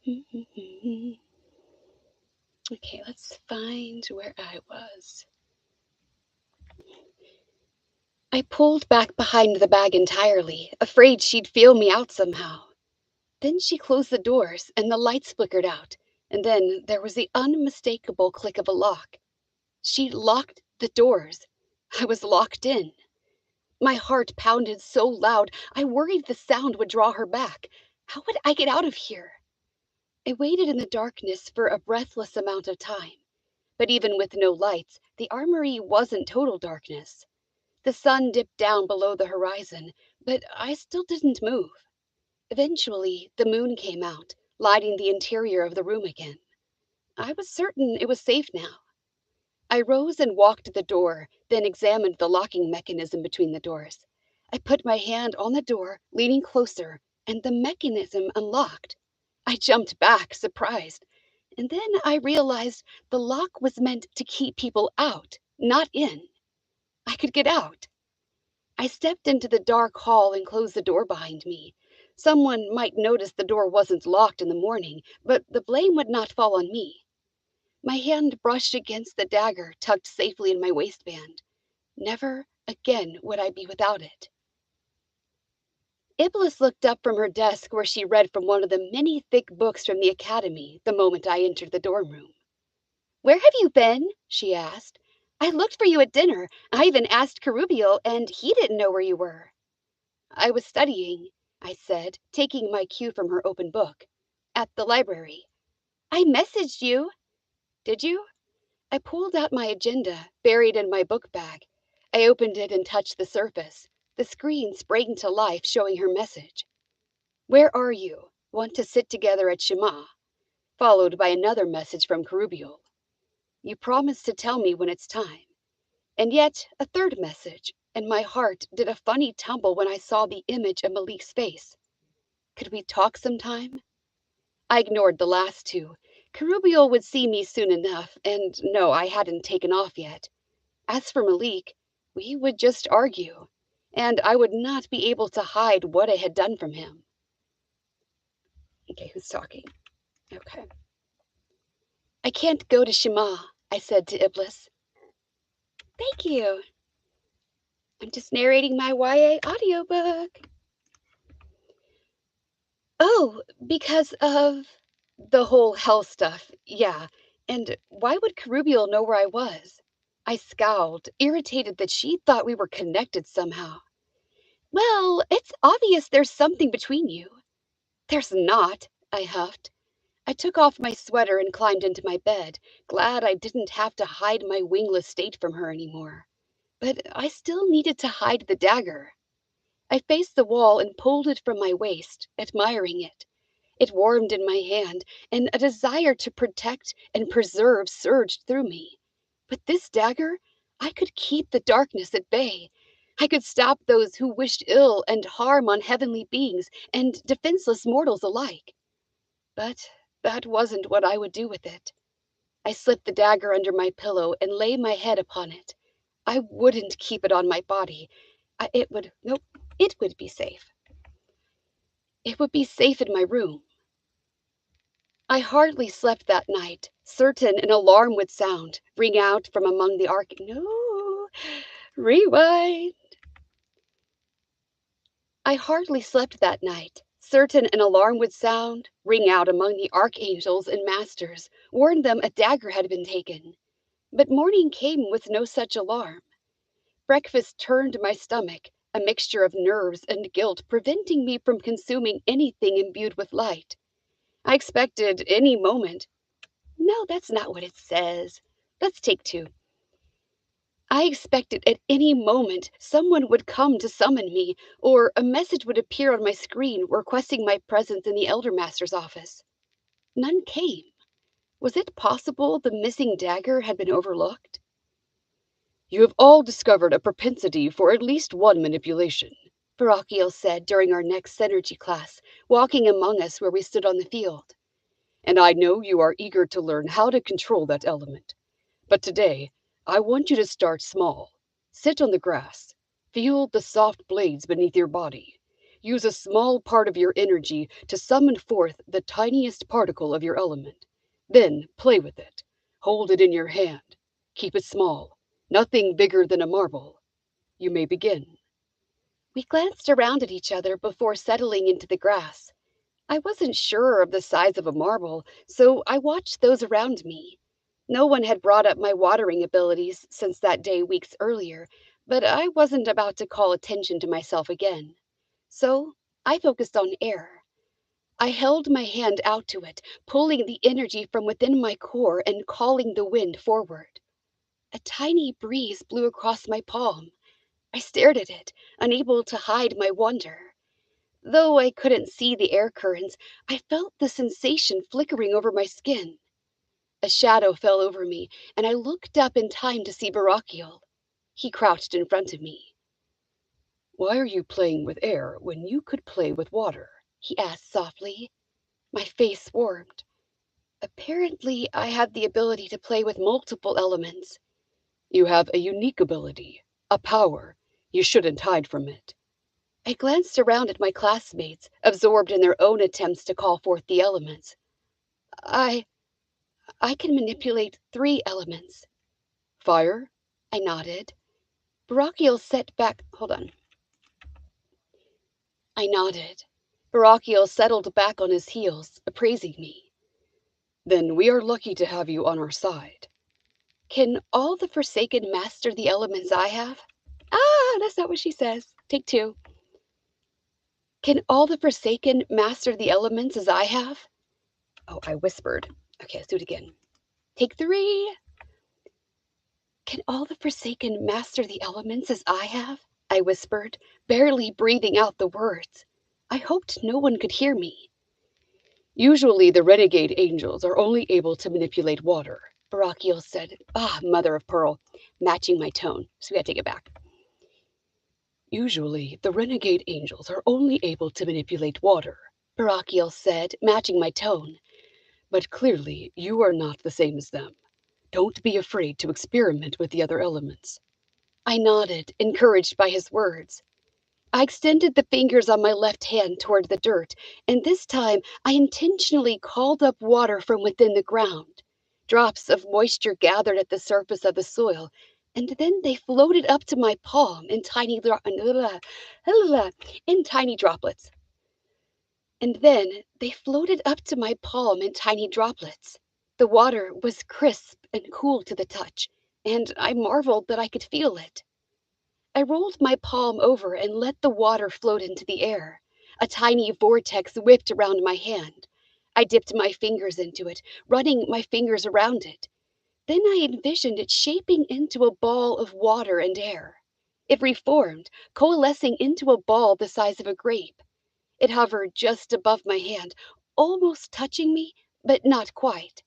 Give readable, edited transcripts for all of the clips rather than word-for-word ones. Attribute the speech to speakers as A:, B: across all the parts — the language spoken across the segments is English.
A: Okay, let's find where I was. I pulled back behind the bag entirely, afraid she'd feel me out somehow. Then she closed the doors and the lights flickered out, and then there was the unmistakable click of a lock. She locked the doors. I was locked in. My heart pounded so loud, I worried the sound would draw her back. How would I get out of here? I waited in the darkness for a breathless amount of time. But even with no lights, the armory wasn't total darkness. The sun dipped down below the horizon, but I still didn't move. Eventually, the moon came out, lighting the interior of the room again. I was certain it was safe now. I rose and walked to the door, then examined the locking mechanism between the doors. I put my hand on the door, leaning closer, and the mechanism unlocked. I jumped back, surprised, and then I realized the lock was meant to keep people out, not in. I could get out. I stepped into the dark hall and closed the door behind me. Someone might notice the door wasn't locked in the morning, but the blame would not fall on me. My hand brushed against the dagger tucked safely in my waistband. Never again would I be without it. Iblis looked up from her desk where she read from one of the many thick books from the academy the moment I entered the dorm room. "Where have you been?" she asked. "I looked for you at dinner. I even asked Carubio, and he didn't know where you were." "I was studying," I said, taking my cue from her open book. "At the library." "I messaged you." "Did you?" I pulled out my agenda, buried in my book bag. I opened it and touched the surface. The screen sprang to life, showing her message. "Where are you? Want to sit together at Shema?" Followed by another message from Carubio. "You promised to tell me when it's time." And yet a third message, and my heart did a funny tumble when I saw the image of Malik's face. "Could we talk sometime?" I ignored the last two. Carubio would see me soon enough, and no, I hadn't taken off yet. As for Malik, we would just argue, and I would not be able to hide what I had done from him. Okay, who's talking? Okay. "I can't go to Shema," I said to Iblis. "Thank you. I'm just narrating my YA audiobook." "Oh, because of the whole hell stuff, yeah. And why would Carubio know where I was?" I scowled, irritated that she thought we were connected somehow. "Well, it's obvious there's something between you." "There's not," I huffed. I took off my sweater and climbed into my bed, glad I didn't have to hide my wingless state from her anymore. But I still needed to hide the dagger. I faced the wall and pulled it from my waist, admiring it. It warmed in my hand, and a desire to protect and preserve surged through me. With this dagger, I could keep the darkness at bay. I could stop those who wished ill and harm on heavenly beings and defenseless mortals alike. But that wasn't what I would do with it. I slipped the dagger under my pillow and lay my head upon it. I wouldn't keep it on my body. It would be safe. It would be safe in my room. I hardly slept that night, certain an alarm would sound, ring out from among the No, rewind. I hardly slept that night, certain an alarm would sound, ring out among the archangels and masters, warn them a dagger had been taken. But morning came with no such alarm. Breakfast turned my stomach, a mixture of nerves and guilt preventing me from consuming anything imbued with light. I expected any moment. No, that's not what it says. Let's take two. I expected at any moment someone would come to summon me, or a message would appear on my screen requesting my presence in the Elder Master's office. None came. Was it possible the missing dagger had been overlooked? "You have all discovered a propensity for at least one manipulation," Barakiel said during our next Synergy class, walking among us where we stood on the field. "And I know you are eager to learn how to control that element. But today, I want you to start small. Sit on the grass. Feel the soft blades beneath your body. Use a small part of your energy to summon forth the tiniest particle of your element. Then play with it. Hold it in your hand. Keep it small, nothing bigger than a marble. You may begin." We glanced around at each other before settling into the grass. I wasn't sure of the size of a marble, so I watched those around me. No one had brought up my watering abilities since that day weeks earlier, but I wasn't about to call attention to myself again. So I focused on air. I held my hand out to it, pulling the energy from within my core and calling the wind forward. A tiny breeze blew across my palm. I stared at it, unable to hide my wonder. Though I couldn't see the air currents, I felt the sensation flickering over my skin. A shadow fell over me, and I looked up in time to see Barakiel. He crouched in front of me. "Why are you playing with air when you could play with water?" he asked softly. My face warmed. Apparently, I had the ability to play with multiple elements. "You have a unique ability, a power. You shouldn't hide from it." I glanced around at my classmates, absorbed in their own attempts to call forth the elements. I I can manipulate 3 elements. "Fire?" I nodded. Barakiel set back. Hold on. I nodded. Barakiel settled back on his heels, appraising me. "Then we are lucky to have you on our side." "Can all the Forsaken master the elements I have?" Ah, that's not what she says. Take 2. "Can all the Forsaken master the elements as I have?" Oh, I whispered. Okay, let's do it again. Take 3. "Can all the Forsaken master the elements as I have?" I whispered, barely breathing out the words. I hoped no one could hear me. "Usually the renegade angels are only able to manipulate water," Barakiel said. Ah, mother of pearl, matching my tone. So we gotta take it back. "Usually the renegade angels are only able to manipulate water," Barakiel said, matching my tone. "But clearly you are not the same as them. Don't be afraid to experiment with the other elements." I nodded, encouraged by his words. I extended the fingers on my left hand toward the dirt, and this time I intentionally called up water from within the ground. Drops of moisture gathered at the surface of the soil, and then they floated up to my palm in tiny droplets. And then they floated up to my palm in tiny droplets. The water was crisp and cool to the touch, and I marveled that I could feel it. I rolled my palm over and let the water float into the air. A tiny vortex whipped around my hand. I dipped my fingers into it, running my fingers around it. Then I envisioned it shaping into a ball of water and air. It reformed, coalescing into a ball the size of a grape. It hovered just above my hand, almost touching me, but not quite.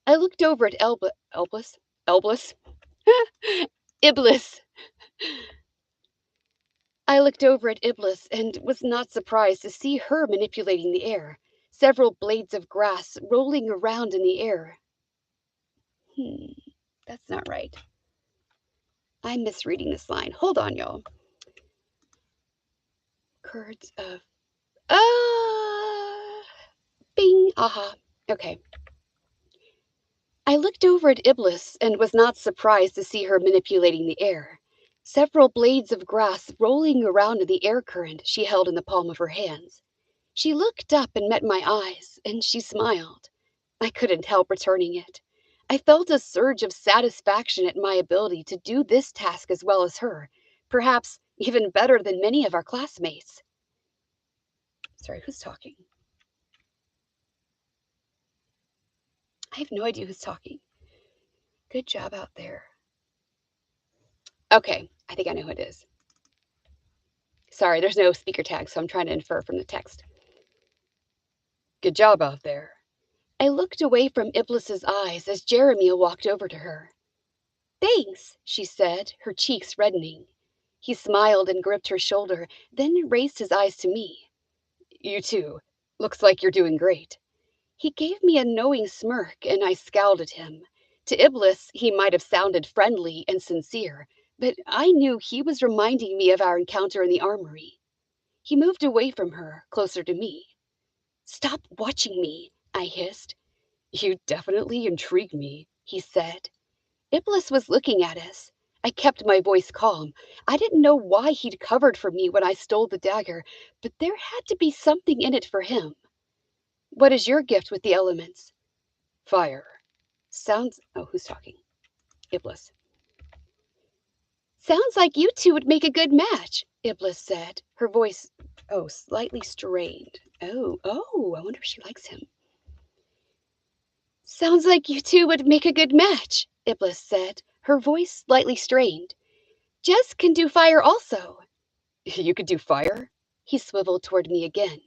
A: I looked over at Elblis? Iblis. I looked over at Iblis and was not surprised to see her manipulating the air, several blades of grass rolling around in the air. That's not right. I'm misreading this line. Hold on, y'all. Curds of... Bing! Aha. Okay. I looked over at Iblis and was not surprised to see her manipulating the air. Several blades of grass rolling around in the air current she held in the palm of her hands. She looked up and met my eyes, and she smiled. I couldn't help returning it. I felt a surge of satisfaction at my ability to do this task as well as her, perhaps even better than many of our classmates. Sorry, who's talking? I have no idea who's talking. Good job out there. Okay, I think I know who it is. Sorry, there's no speaker tag, so I'm trying to infer from the text. Good job out there. I looked away from Iblis's eyes as Jeremiah walked over to her. Thanks, she said, her cheeks reddening. He smiled and gripped her shoulder, then raised his eyes to me. You too. Looks like you're doing great. He gave me a knowing smirk, and I scowled at him. To Iblis, he might have sounded friendly and sincere, but I knew he was reminding me of our encounter in the armory. He moved away from her, closer to me. "Stop watching me," I hissed. "You definitely intrigue me," he said. Iblis was looking at us. I kept my voice calm. I didn't know why he'd covered for me when I stole the dagger, but there had to be something in it for him. "What is your gift with the elements?" "Fire." Oh, who's talking? Iblis. "Sounds like you two would make a good match," Iblis said, her voice, slightly strained. I wonder if she likes him. "Sounds like you two would make a good match," Iblis said, her voice slightly strained. "Jess can do fire also." "You could do fire?" He swiveled toward me again.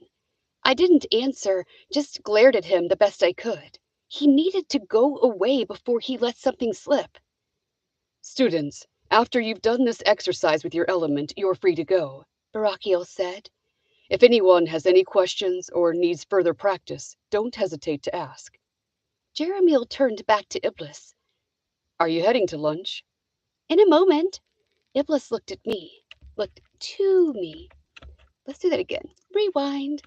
A: I didn't answer, just glared at him the best I could. He needed to go away before he let something slip. "Students, after you've done this exercise with your element, you're free to go," Barakiel said. "If anyone has any questions or needs further practice, don't hesitate to ask." Jeremiel turned back to Iblis. "Are you heading to lunch?" "In a moment." Iblis looked to me. Let's do that again. Rewind.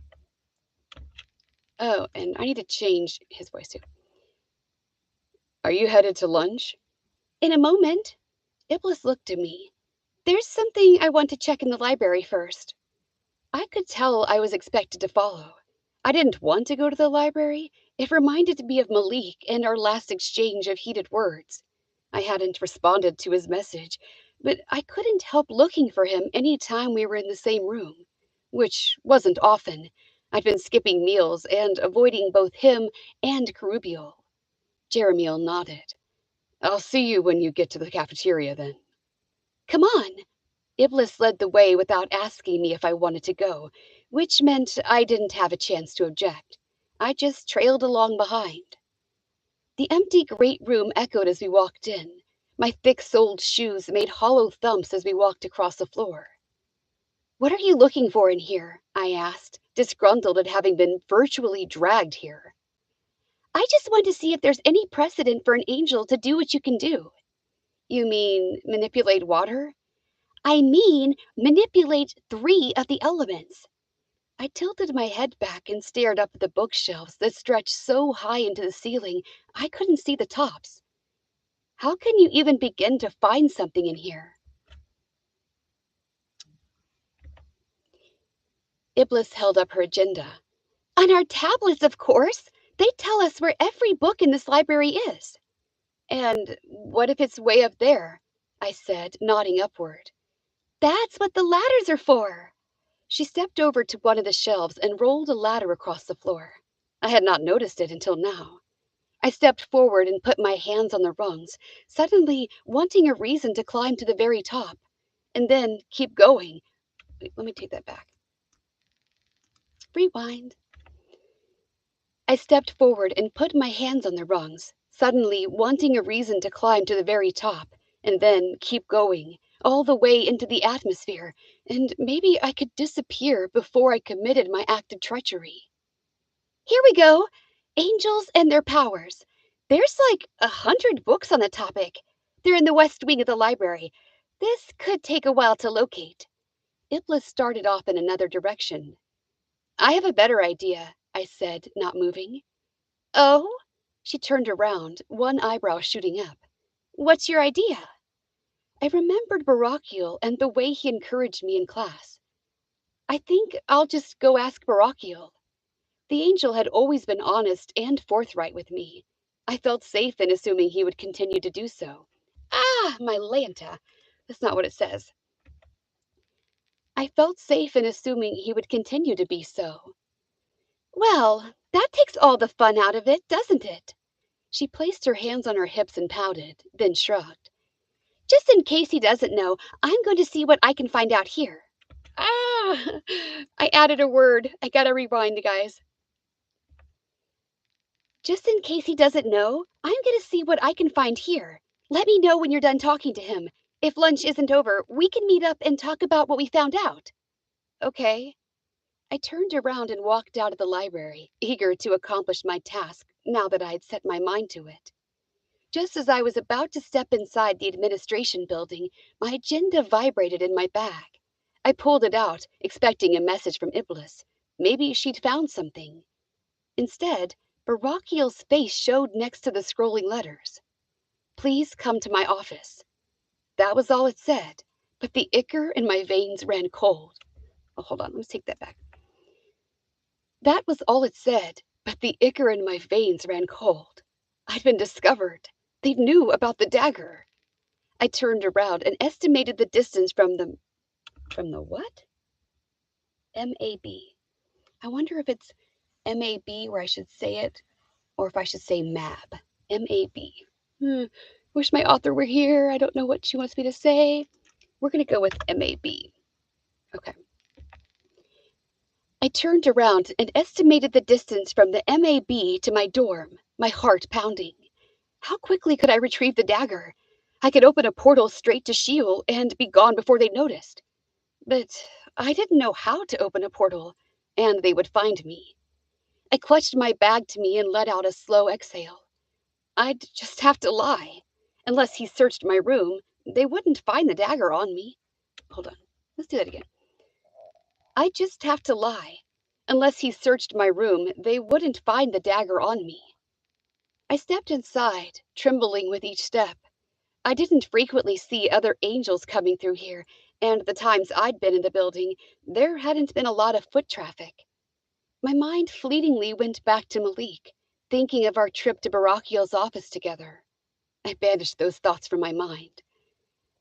A: Oh, and I need to change his voice too. "Are you headed to lunch?" "In a moment." Iblis looked at me. "There's something I want to check in the library first." I could tell I was expected to follow. I didn't want to go to the library. It reminded me of Malik and our last exchange of heated words. I hadn't responded to his message, but I couldn't help looking for him any time we were in the same room, which wasn't often. I'd been skipping meals and avoiding both him and Carubial. Jeremiel nodded. "I'll see you when you get to the cafeteria then." "Come on." Iblis led the way without asking me if I wanted to go, which meant I didn't have a chance to object. I just trailed along behind. The empty great room echoed as we walked in. My thick-soled shoes made hollow thumps as we walked across the floor. "What are you looking for in here?" I asked, disgruntled at having been virtually dragged here. "I just want to see if there's any precedent for an angel to do what you can do." "You mean manipulate water?" "I mean manipulate 3 of the elements." I tilted my head back and stared up at the bookshelves that stretched so high into the ceiling I couldn't see the tops. How can you even begin to find something in here? Iblis held up her agenda. "On our tablets, of course. They tell us where every book in this library is." "And what if it's way up there?" I said, nodding upward. "That's what the ladders are for." She stepped over to one of the shelves and rolled a ladder across the floor. I had not noticed it until now. I stepped forward and put my hands on the rungs, suddenly wanting a reason to climb to the very top, and then keep going. Wait, let me take that back. Rewind. I stepped forward and put my hands on the rungs, suddenly wanting a reason to climb to the very top, and then keep going, all the way into the atmosphere, and maybe I could disappear before I committed my act of treachery. "Here we go. Angels and their powers. There's like 100 books on the topic. They're in the west wing of the library. This could take a while to locate." Iblis started off in another direction. "I have a better idea," I said, not moving. "Oh?" She turned around, one eyebrow shooting up. "What's your idea?" I remembered Barakiel and the way he encouraged me in class. "I think I'll just go ask Barakiel." The angel had always been honest and forthright with me. I felt safe in assuming he would continue to do so. My Lanta. That's not what it says. I felt safe in assuming he would continue to be so. "Well, that takes all the fun out of it, doesn't it?" She placed her hands on her hips and pouted, then shrugged. "Just in case he doesn't know, I'm going to see what I can find out here." I added a word. I gotta rewind, guys. "Just in case he doesn't know, I'm going to see what I can find here. Let me know when you're done talking to him. If lunch isn't over, we can meet up and talk about what we found out." "Okay." I turned around and walked out of the library, eager to accomplish my task now that I had set my mind to it. Just as I was about to step inside the administration building, my agenda vibrated in my bag. I pulled it out, expecting a message from Iblis. Maybe she'd found something. Instead, Barakiel's face showed next to the scrolling letters. Please come to my office. That was all it said, but the ichor in my veins ran cold. Oh, hold on, let's take that back. That was all it said, but the ichor in my veins ran cold. I'd been discovered. They knew about the dagger. I turned around and estimated the distance from the what? M-A-B. I wonder if it's M-A-B where I should say it, or if I should say MAB. M-A-B. Wish my author were here. I don't know what she wants me to say. We're going to go with M-A-B. Okay. I turned around and estimated the distance from the MAB to my dorm, my heart pounding. How quickly could I retrieve the dagger? I could open a portal straight to Sheol and be gone before they noticed. But I didn't know how to open a portal, and they would find me. I clutched my bag to me and let out a slow exhale. I'd just have to lie. Unless he searched my room, they wouldn't find the dagger on me. Hold on, let's do that again. I'd just have to lie. Unless he searched my room, they wouldn't find the dagger on me. I stepped inside, trembling with each step. I didn't frequently see other angels coming through here, and the times I'd been in the building, there hadn't been a lot of foot traffic. My mind fleetingly went back to Malik, thinking of our trip to Barakiel's office together. I banished those thoughts from my mind.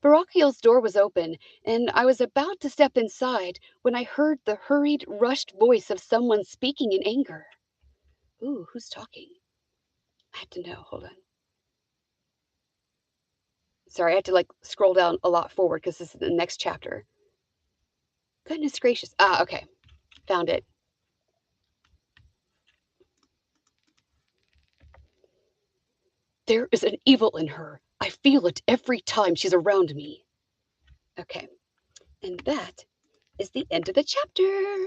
A: Barakiel's door was open, and I was about to step inside when I heard the hurried, rushed voice of someone speaking in anger. Ooh, who's talking? I have to know. Hold on. Sorry, I had to scroll down a lot forward because this is the next chapter. Goodness gracious. Okay. Found it. There is an evil in her. I feel it every time she's around me. Okay. And that is the end of the chapter.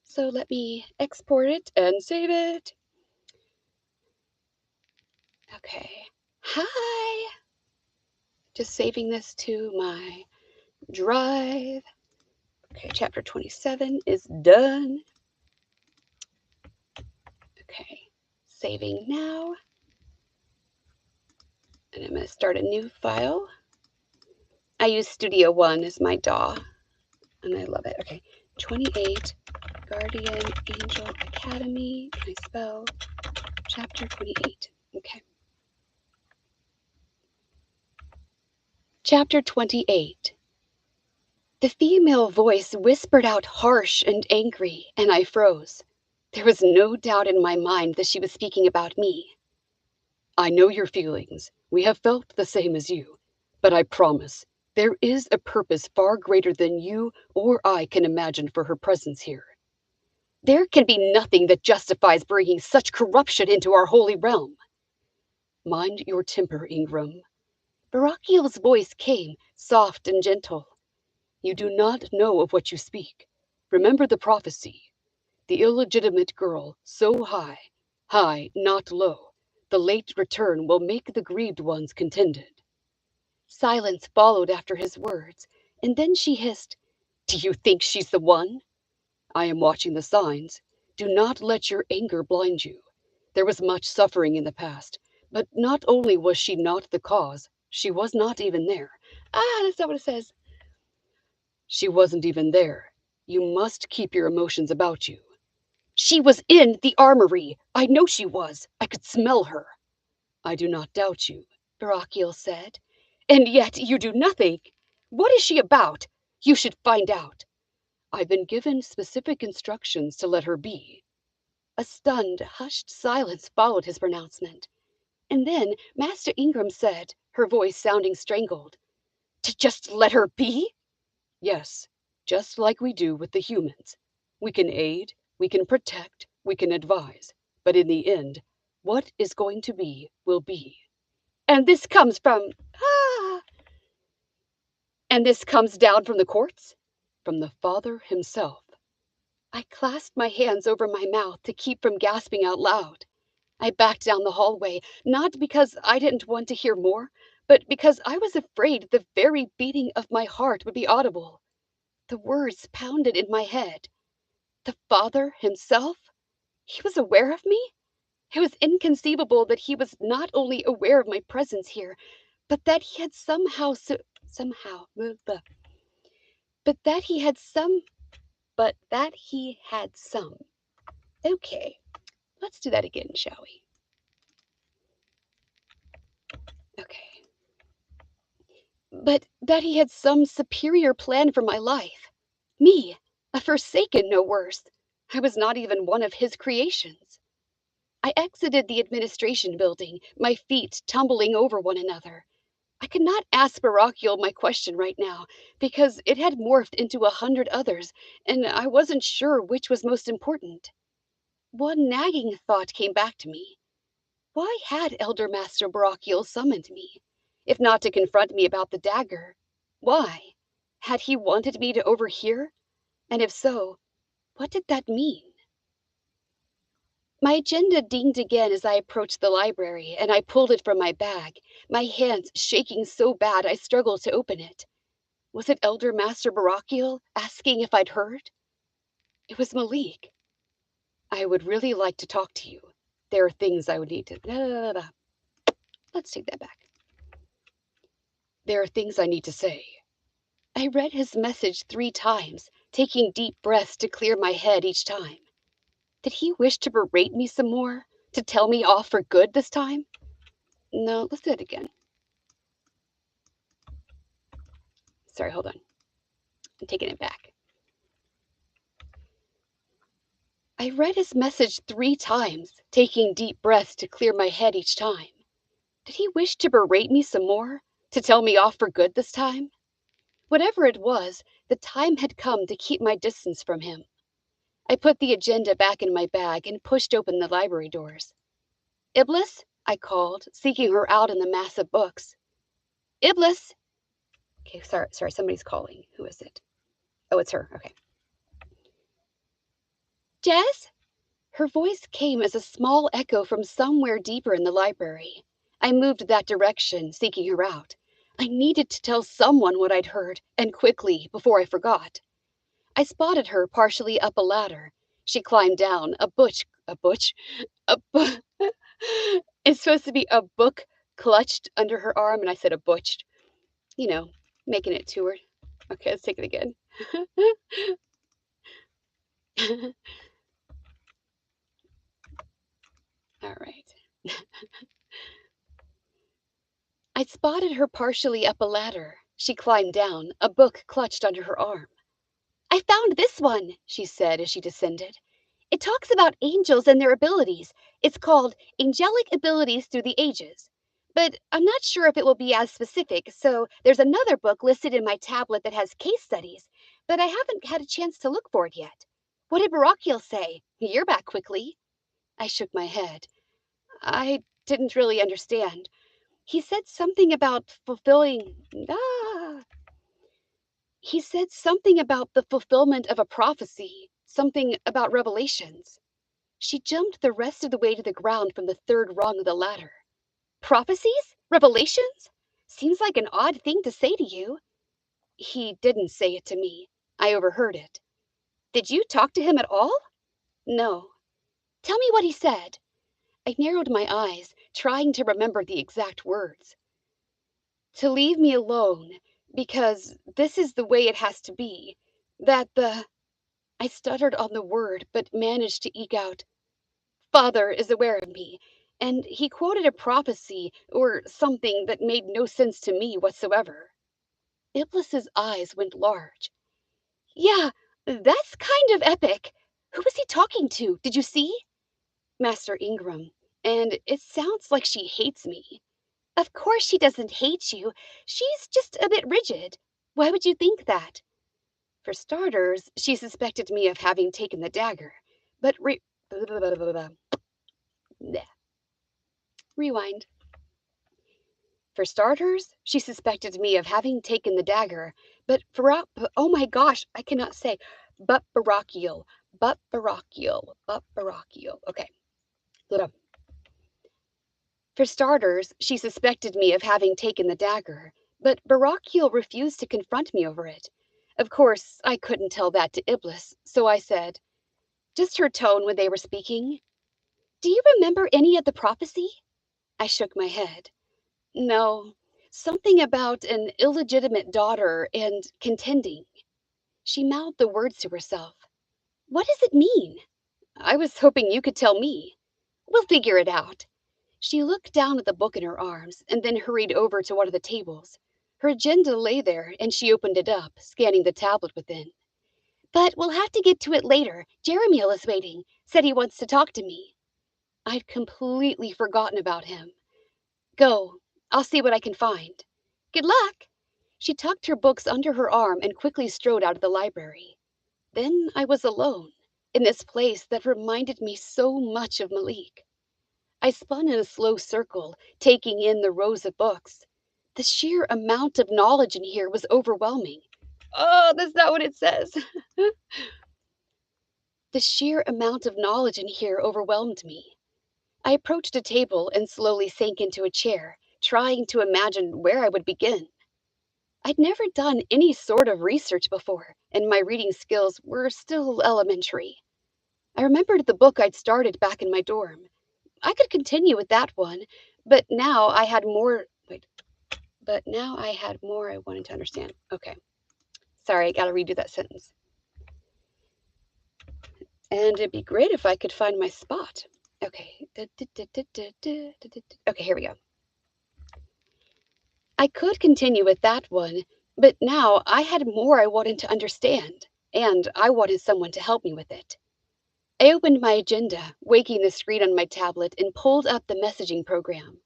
A: So let me export it and save it. Okay. Hi. Just saving this to my drive. Okay, chapter 27 is done. Okay, saving now. And I'm going to start a new file. I use Studio One as my DAW, and I love it. Okay, 28, Guardian Angel Academy. Can I spell? Chapter 28. Okay. Chapter 28. The female voice whispered out harsh and angry, and I froze. There was no doubt in my mind that she was speaking about me. I know your feelings. We have felt the same as you. But I promise, there is a purpose far greater than you or I can imagine for her presence here. There can be nothing that justifies bringing such corruption into our holy realm. Mind your temper, Ingram. Barakiel's voice came, soft and gentle. You do not know of what you speak. Remember the prophecy. The illegitimate girl, so high, high, not low. The late return will make the grieved ones contented. Silence followed after his words, and then she hissed, Do you think she's the one? I am watching the signs. Do not let your anger blind you. There was much suffering in the past, but not only was she not the cause, she was not even there. That's not what it says. She wasn't even there. You must keep your emotions about you. She was in the armory. I know she was. I could smell her. I do not doubt you, Barakiel said. And yet you do nothing. What is she about? You should find out. I've been given specific instructions to let her be. A stunned, hushed silence followed his pronouncement. And then Master Ingram said, her voice sounding strangled, To just let her be? Yes, just like we do with the humans. We can aid, we can protect, we can advise. But in the end, what is going to be will be. And this comes from... And this comes down from the courts? From the Father himself. I clasped my hands over my mouth to keep from gasping out loud. I backed down the hallway, not because I didn't want to hear more, but because I was afraid the very beating of my heart would be audible. The words pounded in my head. The father himself? He was aware of me? It was inconceivable that he was not only aware of my presence here, but that he had but that he had some. Okay, let's do that again, shall we? Okay. But that he had some superior plan for my life. Me, a forsaken, no worse. I was not even one of his creations. I exited the administration building, my feet tumbling over one another. I could not ask Barakiel my question right now, because it had morphed into 100 others, and I wasn't sure which was most important. One nagging thought came back to me. Why had Elder Master Barakiel summoned me? If not to confront me about the dagger, why? Had he wanted me to overhear? And if so, what did that mean? My agenda dinged again as I approached the library, and I pulled it from my bag, my hands shaking so bad I struggled to open it. Was it Elder Master Barakiel asking if I'd heard? It was Malik. I would really like to talk to you. There are things I would need to... Let's take that back. There are things I need to say. I read his message 3 times, taking deep breaths to clear my head each time. Did he wish to berate me some more? To tell me off for good this time? No, let's do it again. Sorry, hold on. I'm taking it back. I read his message 3 times, taking deep breaths to clear my head each time. Did he wish to berate me some more? To tell me off for good this time? Whatever it was, the time had come to keep my distance from him. I put the agenda back in my bag and pushed open the library doors. Iblis, I called, seeking her out in the mass of books. Iblis! Okay, sorry, somebody's calling. Who is it? Oh, it's her. Okay. Jess? Her voice came as a small echo from somewhere deeper in the library. I moved that direction, seeking her out. I needed to tell someone what I'd heard, and quickly, before I forgot. I spotted her partially up a ladder. She climbed down, a bu- it's supposed to be a book clutched under her arm, and I said a butched. You know, making it two word. Okay, let's take it again. All right. I spotted her partially up a ladder. She climbed down, a book clutched under her arm. I found this one, she said as she descended. It talks about angels and their abilities. It's called Angelic Abilities Through the Ages. But I'm not sure if it will be as specific, so there's another book listed in my tablet that has case studies, but I haven't had a chance to look for it yet. What did Barakiel say? You're back quickly. I shook my head. I didn't really understand. He said something about He said something about the fulfillment of a prophecy, something about revelations. She jumped the rest of the way to the ground from the 3rd rung of the ladder. Prophecies? Revelations? Seems like an odd thing to say to you. He didn't say it to me. I overheard it. Did you talk to him at all? No. Tell me what he said. I narrowed my eyes, trying to remember the exact words. To leave me alone, because this is the way it has to be. I stuttered on the word, but managed to eke out, Father is aware of me, and he quoted a prophecy or something that made no sense to me whatsoever. Iblis's eyes went large. Yeah, that's kind of epic. Who was he talking to? Did you see? Master Ingram. And it sounds like she hates me. Of course she doesn't hate you. She's just a bit rigid. Why would you think that? For starters, she suspected me of having taken the dagger. But rewind. For starters, she suspected me of having taken the dagger. Oh my gosh, I cannot say. But Barakiel. Okay. For starters, she suspected me of having taken the dagger, but Barakiel refused to confront me over it. Of course, I couldn't tell that to Iblis, so I said, just her tone when they were speaking, "Do you remember any of the prophecy?" I shook my head. "No, something about an illegitimate daughter and contending." She mouthed the words to herself. "What does it mean?" I was hoping you could tell me. "We'll figure it out." She looked down at the book in her arms and then hurried over to one of the tables. Her agenda lay there, and she opened it up, scanning the tablet within. "But we'll have to get to it later. Jeremiel is waiting. Said he wants to talk to me." I'd completely forgotten about him. "Go. I'll see what I can find." "Good luck." She tucked her books under her arm and quickly strode out of the library. Then I was alone, in this place that reminded me so much of Malik. I spun in a slow circle, taking in the rows of books. The sheer amount of knowledge in here was overwhelming. Oh, that's not what it says. The sheer amount of knowledge in here overwhelmed me. I approached a table and slowly sank into a chair, trying to imagine where I would begin. I'd never done any sort of research before, and my reading skills were still elementary. I remembered the book I'd started back in my dorm. I could continue with that one, but now I had more. Wait, but now I had more I wanted to understand. Okay. Sorry, I gotta redo that sentence. And it'd be great if I could find my spot. Okay. Okay, here we go. I could continue with that one, but now I had more I wanted to understand, and I wanted someone to help me with it. I opened my agenda, waking the screen on my tablet, and pulled up the messaging program.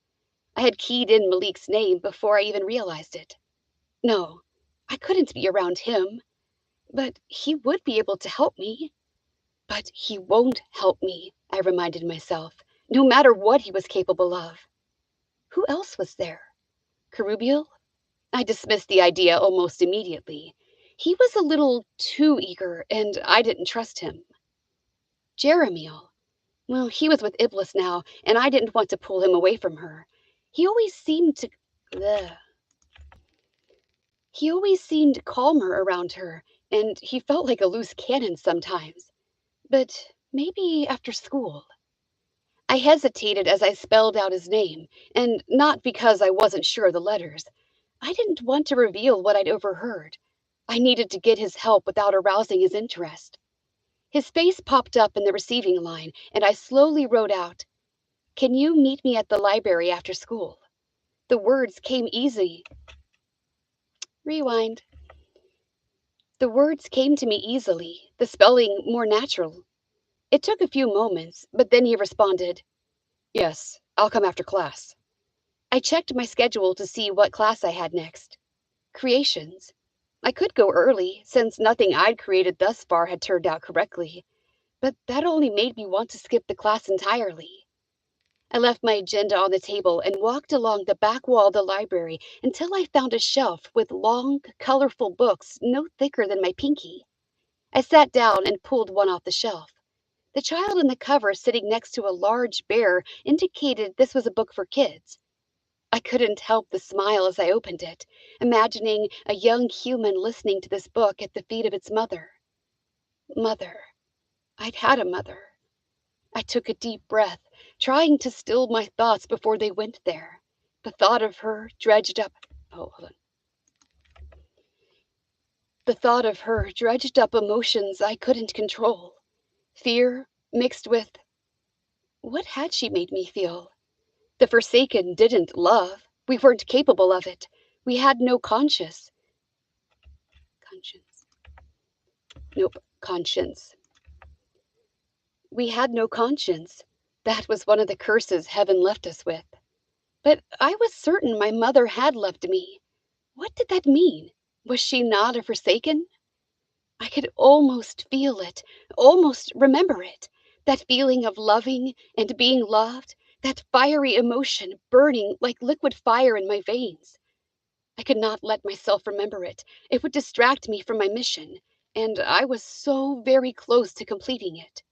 A: I had keyed in Malik's name before I even realized it. No, I couldn't be around him, but he would be able to help me. But he won't help me, I reminded myself, no matter what he was capable of. Who else was there? Carubiel? I dismissed the idea almost immediately. He was a little too eager, and I didn't trust him. Jeremiel. Well, he was with Iblis now, and I didn't want to pull him away from her. He always seemed to. Ugh. He always seemed calmer around her, and he felt like a loose cannon sometimes. But maybe after school. I hesitated as I spelled out his name, and not because I wasn't sure of the letters. I didn't want to reveal what I'd overheard. I needed to get his help without arousing his interest. His face popped up in the receiving line, and I slowly wrote out, "Can you meet me at the library after school?" The words came easy. Rewind. The words came to me easily, the spelling more natural. It took a few moments, but then he responded, "Yes, I'll come after class." I checked my schedule to see what class I had next. Creations. I could go early, since nothing I'd created thus far had turned out correctly, but that only made me want to skip the class entirely. I left my agenda on the table and walked along the back wall of the library until I found a shelf with long, colorful books no thicker than my pinky. I sat down and pulled one off the shelf. The child in the cover sitting next to a large bear indicated this was a book for kids. I couldn't help but smile as I opened it, imagining a young human listening to this book at the feet of its mother. Mother. I'd had a mother. I took a deep breath, trying to still my thoughts before they went there. The thought of her dredged up. Oh, hold on. The thought of her dredged up emotions I couldn't control. Fear mixed with. What had she made me feel? The Forsaken didn't love. We weren't capable of it. We had no conscience. Conscience. Nope, conscience. We had no conscience. That was one of the curses heaven left us with. But I was certain my mother had loved me. What did that mean? Was she not a Forsaken? I could almost feel it, almost remember it. That feeling of loving and being loved, that fiery emotion burning like liquid fire in my veins. I could not let myself remember it. It would distract me from my mission, and I was so very close to completing it.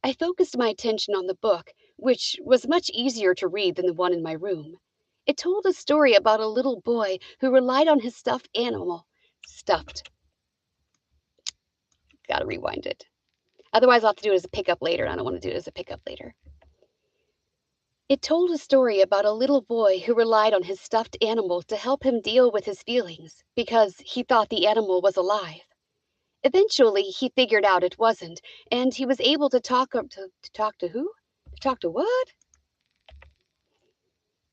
A: I focused my attention on the book, which was much easier to read than the one in my room. It told a story about a little boy who relied on his stuffed animal. Stuffed. Gotta rewind it. Otherwise, I'll have to do it as a pickup later, and I don't want to do it as a pickup later. It told a story about a little boy who relied on his stuffed animal to help him deal with his feelings because he thought the animal was alive. Eventually, he figured out it wasn't, and he was able to talk to who? To talk to what?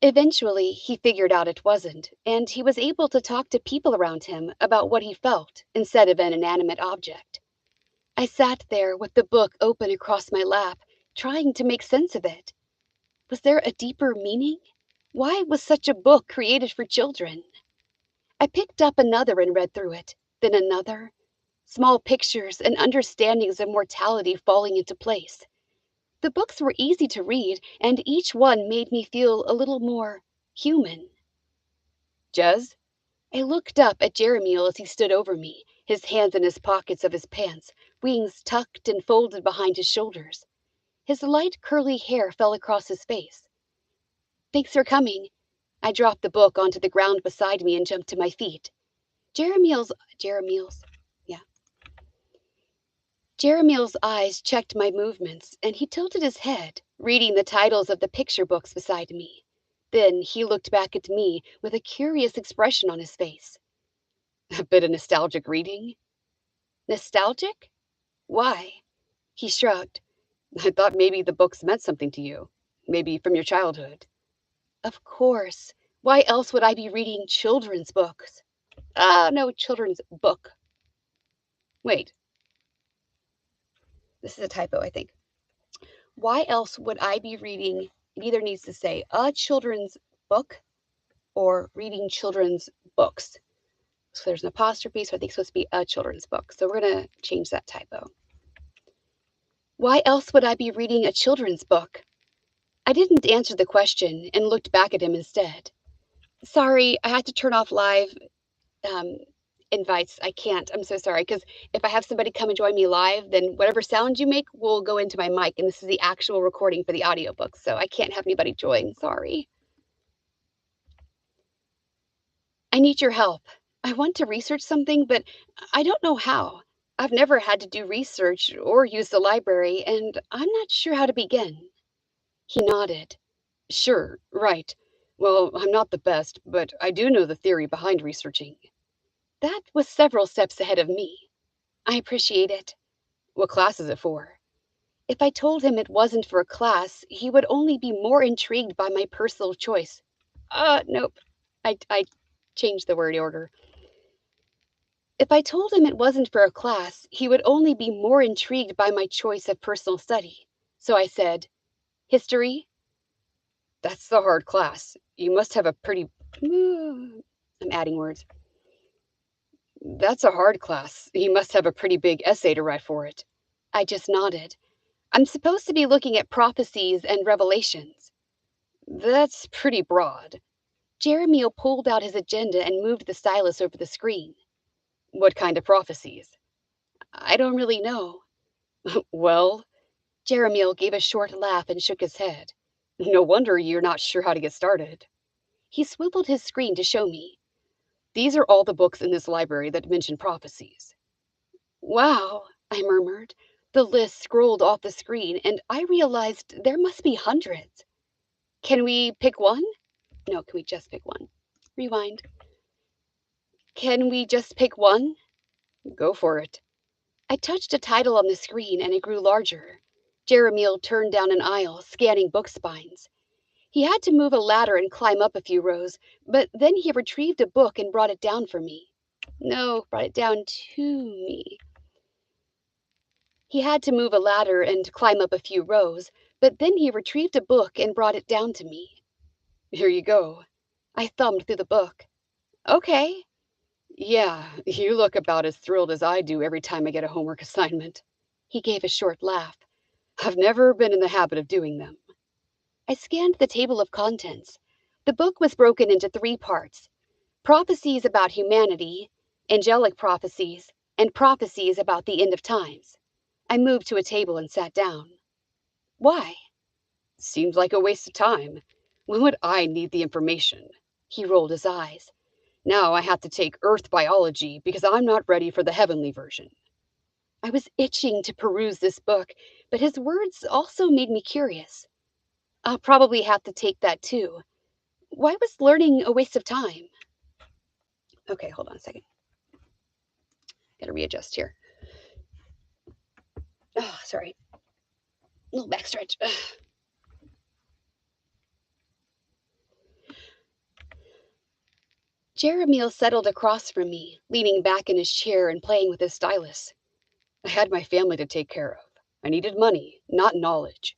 A: Eventually, he figured out it wasn't, and he was able to talk to people around him about what he felt instead of an inanimate object. I sat there with the book open across my lap, trying to make sense of it. Was there a deeper meaning? Why was such a book created for children? I picked up another and read through it, then another. Small pictures and understandings of mortality falling into place. The books were easy to read, and each one made me feel a little more human. Jez? I looked up at Jeremiel as he stood over me, his hands in his pockets of his pants, wings tucked and folded behind his shoulders. His light curly hair fell across his face. Thanks for coming. I dropped the book onto the ground beside me and jumped to my feet. Yeah. Jeremiel's eyes checked my movements, and he tilted his head, reading the titles of the picture books beside me. Then he looked back at me with a curious expression on his face. A bit of nostalgic reading? Nostalgic? Why? He shrugged. I thought maybe the books meant something to you. Maybe from your childhood. Of course. Why else would I be reading children's books? No, children's book. Wait. This is a typo, I think. Why else would I be reading? It either needs to say a children's book or reading children's books. So there's an apostrophe, so I think it's supposed to be a children's book. So we're going to change that typo. Why else would I be reading a children's book? I didn't answer the question and looked back at him instead. Sorry, I had to turn off live um, invites. I can't. I'm so sorry. Because if I have somebody come and join me live, then whatever sound you make will go into my mic. And this is the actual recording for the audiobook. So I can't have anybody join. Sorry. I need your help. I want to research something, but I don't know how. I've never had to do research or use the library, and I'm not sure how to begin. He nodded. Sure, right. Well, I'm not the best, but I do know the theory behind researching. That was several steps ahead of me. I appreciate it. What class is it for? If I told him it wasn't for a class, he would only be more intrigued by my personal choice. Nope. I changed the word order. If I told him it wasn't for a class, he would only be more intrigued by my choice of personal study. So I said, History? That's the hard class. You must have a pretty... I'm adding words. That's a hard class. You must have a pretty big essay to write for it. I just nodded. I'm supposed to be looking at prophecies and revelations. That's pretty broad. Jeremiel pulled out his agenda and moved the stylus over the screen. What kind of prophecies? I don't really know. Well, Jeremiel gave a short laugh and shook his head. No wonder you're not sure how to get started. He swiveled his screen to show me. These are all the books in this library that mention prophecies. Wow, I murmured. The list scrolled off the screen, and I realized there must be hundreds. Can we pick one? No, can we just pick one? Rewind. Can we just pick one? Go for it. I touched a title on the screen, and it grew larger. Jeremiel turned down an aisle, scanning book spines. He had to move a ladder and climb up a few rows, but then he retrieved a book and brought it down for me. No, brought it down to me. He had to move a ladder and climb up a few rows, but then he retrieved a book and brought it down to me. Here you go. I thumbed through the book. Okay. Yeah, you look about as thrilled as I do every time I get a homework assignment. He gave a short laugh. I've never been in the habit of doing them. I scanned the table of contents. The book was broken into 3 parts: prophecies about humanity, angelic prophecies, and prophecies about the end of times. I moved to a table and sat down. Why? Seems like a waste of time. When would I need the information? He rolled his eyes. Now I have to take Earth biology because I'm not ready for the heavenly version. I was itching to peruse this book, but his words also made me curious. I'll probably have to take that too. Why was learning a waste of time? Okay, hold on a second. Gotta readjust here. Oh, sorry. A little backstretch. Jeremiel settled across from me, leaning back in his chair and playing with his stylus. I had my family to take care of. I needed money, not knowledge.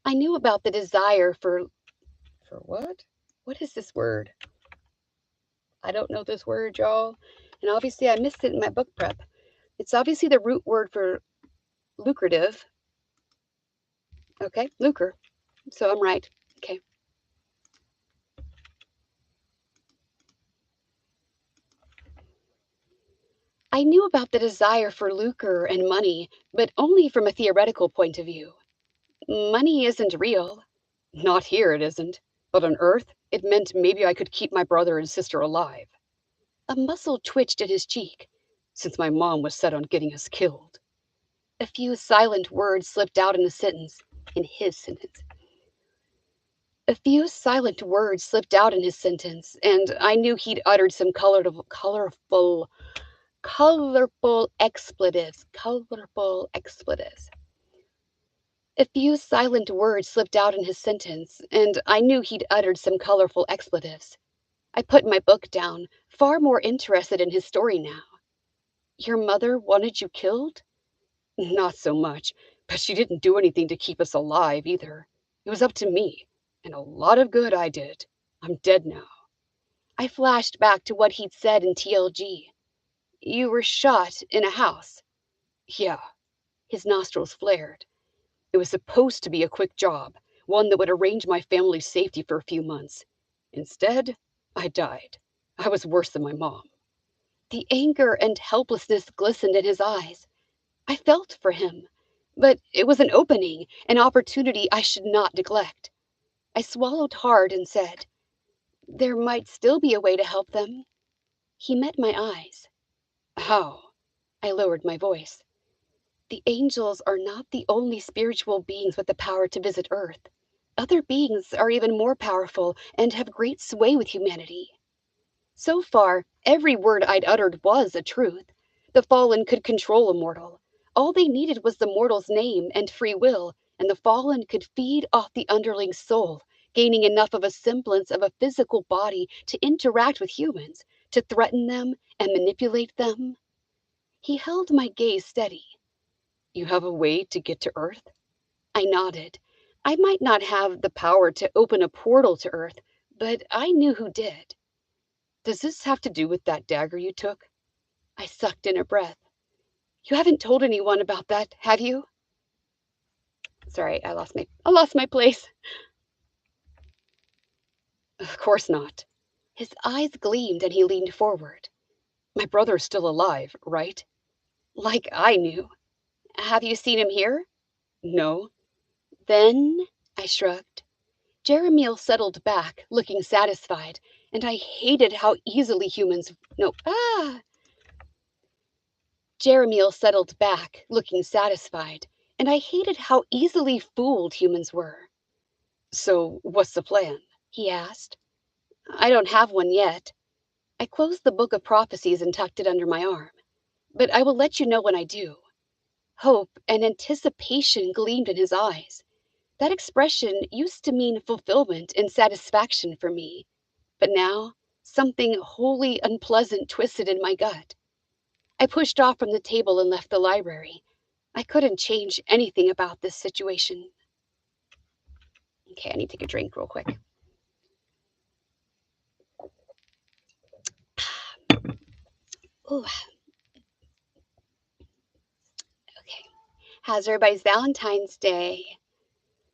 A: I knew about the desire for what? What is this word? I don't know this word, y'all. And obviously I missed it in my book prep. It's obviously the root word for lucrative. Okay, lucre. So I'm right. Okay. I knew about the desire for lucre and money, but only from a theoretical point of view. Money isn't real. Not here, it isn't. But on Earth, it meant maybe I could keep my brother and sister alive. A muscle twitched at his cheek, since my mom was set on getting us killed. A few silent words slipped out in a sentence, in his sentence. A few silent words slipped out in his sentence, and I knew he'd uttered some colorful expletives. Colorful expletives. A few silent words slipped out in his sentence, and I knew he'd uttered some colorful expletives. I put my book down, far more interested in his story now. Your mother wanted you killed? Not so much, but she didn't do anything to keep us alive either. It was up to me, and a lot of good I did. I'm dead now. I flashed back to what he'd said in TLG. You were shot in a house. Yeah. His nostrils flared. It was supposed to be a quick job, one that would arrange my family's safety for a few months. Instead, I died. I was worse than my mom. The anger and helplessness glistened in his eyes. I felt for him, but it was an opening, an opportunity I should not neglect. I swallowed hard and said, there might still be a way to help them. He met my eyes. How? I lowered my voice. The angels are not the only spiritual beings with the power to visit Earth. Other beings are even more powerful and have great sway with humanity. So far, every word I'd uttered was a truth. The fallen could control a mortal. All they needed was the mortal's name and free will, and the fallen could feed off the underling soul, gaining enough of a semblance of a physical body to interact with humans, to threaten them and manipulate them. He held my gaze steady. You have a way to get to Earth? I nodded. I might not have the power to open a portal to Earth, but I knew who did. Does this have to do with that dagger you took? I sucked in a breath. You haven't told anyone about that, have you? Sorry, I lost my place. Of course not. His eyes gleamed and he leaned forward. My brother's still alive, right? Like I knew. Have you seen him here? No. Then, I shrugged. Jeremiel settled back, looking satisfied, and I hated how easily humans. No, Jeremiel settled back, looking satisfied, and I hated how easily fooled humans were. So, what's the plan? He asked. I don't have one yet. I closed the book of prophecies and tucked it under my arm. But I will let you know when I do. Hope and anticipation gleamed in his eyes. That expression used to mean fulfillment and satisfaction for me. But now, something wholly unpleasant twisted in my gut. I pushed off from the table and left the library. I couldn't change anything about this situation. Okay, I need to take a drink real quick. Ooh. Okay. How's everybody's Valentine's Day?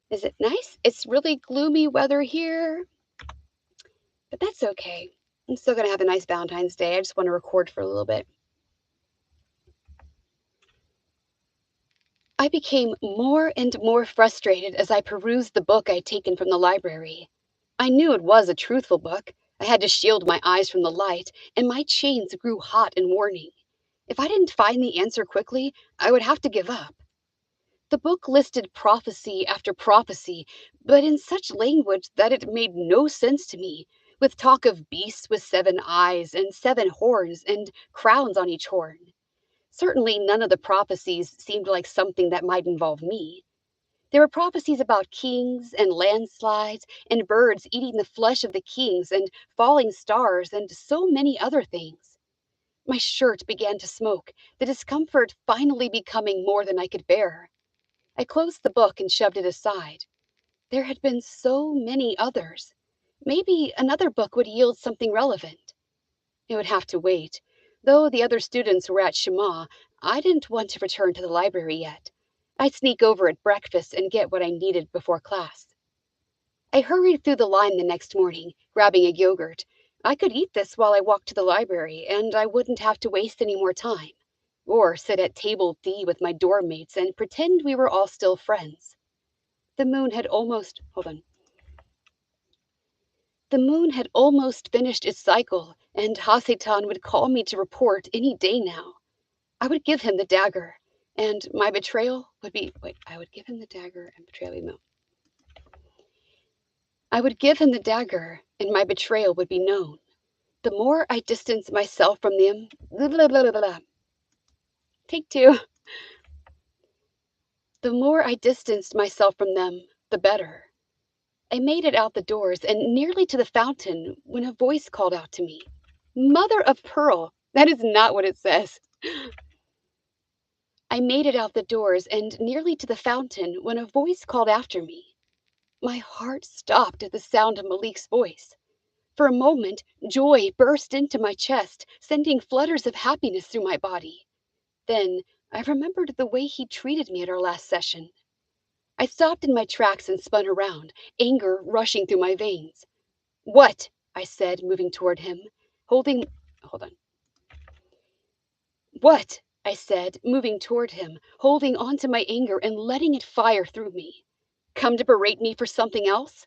A: Is it nice? It's really gloomy weather here, but that's okay. I'm still going to have a nice Valentine's Day. I just want to record for a little bit. I became more and more frustrated as I perused the book I'd taken from the library. I knew it was a truthful book. I had to shield my eyes from the light, and my chains grew hot and warning. If I didn't find the answer quickly, I would have to give up. The book listed prophecy after prophecy, but in such language that it made no sense to me, with talk of beasts with 7 eyes and 7 horns and crowns on each horn. Certainly none of the prophecies seemed like something that might involve me. There were prophecies about kings and landslides and birds eating the flesh of the kings and falling stars and so many other things. My shirt began to smoke, the discomfort finally becoming more than I could bear. I closed the book and shoved it aside. There had been so many others. Maybe another book would yield something relevant. It would have to wait. Though the other students were at Shema, I didn't want to return to the library yet. I'd sneak over at breakfast and get what I needed before class. I hurried through the line the next morning, grabbing a yogurt. I could eat this while I walked to the library, and I wouldn't have to waste any more time. Or sit at table D with my dorm mates and pretend we were all still friends. The moon had almost, hold on. The moon had almost finished its cycle, and Hasetan would call me to report any day now. I would give him the dagger, and my betrayal would be, I would give him the dagger and betrayal would be known. I would give him the dagger, and my betrayal would be known. The more I distanced myself from them, blah, blah, blah, blah, blah. Take two. The more I distanced myself from them, the better. I made it out the doors and nearly to the fountain when a voice called out to me. Mother of pearl! That is not what it says. I made it out the doors and nearly to the fountain when a voice called after me. My heart stopped at the sound of Malik's voice. For a moment, joy burst into my chest, sending flutters of happiness through my body. Then I remembered the way he treated me at our last session. I stopped in my tracks and spun around, anger rushing through my veins. What? I said, moving toward him, holding. Hold on. What? I said, moving toward him, holding on to my anger and letting it fire through me. Come to berate me for something else?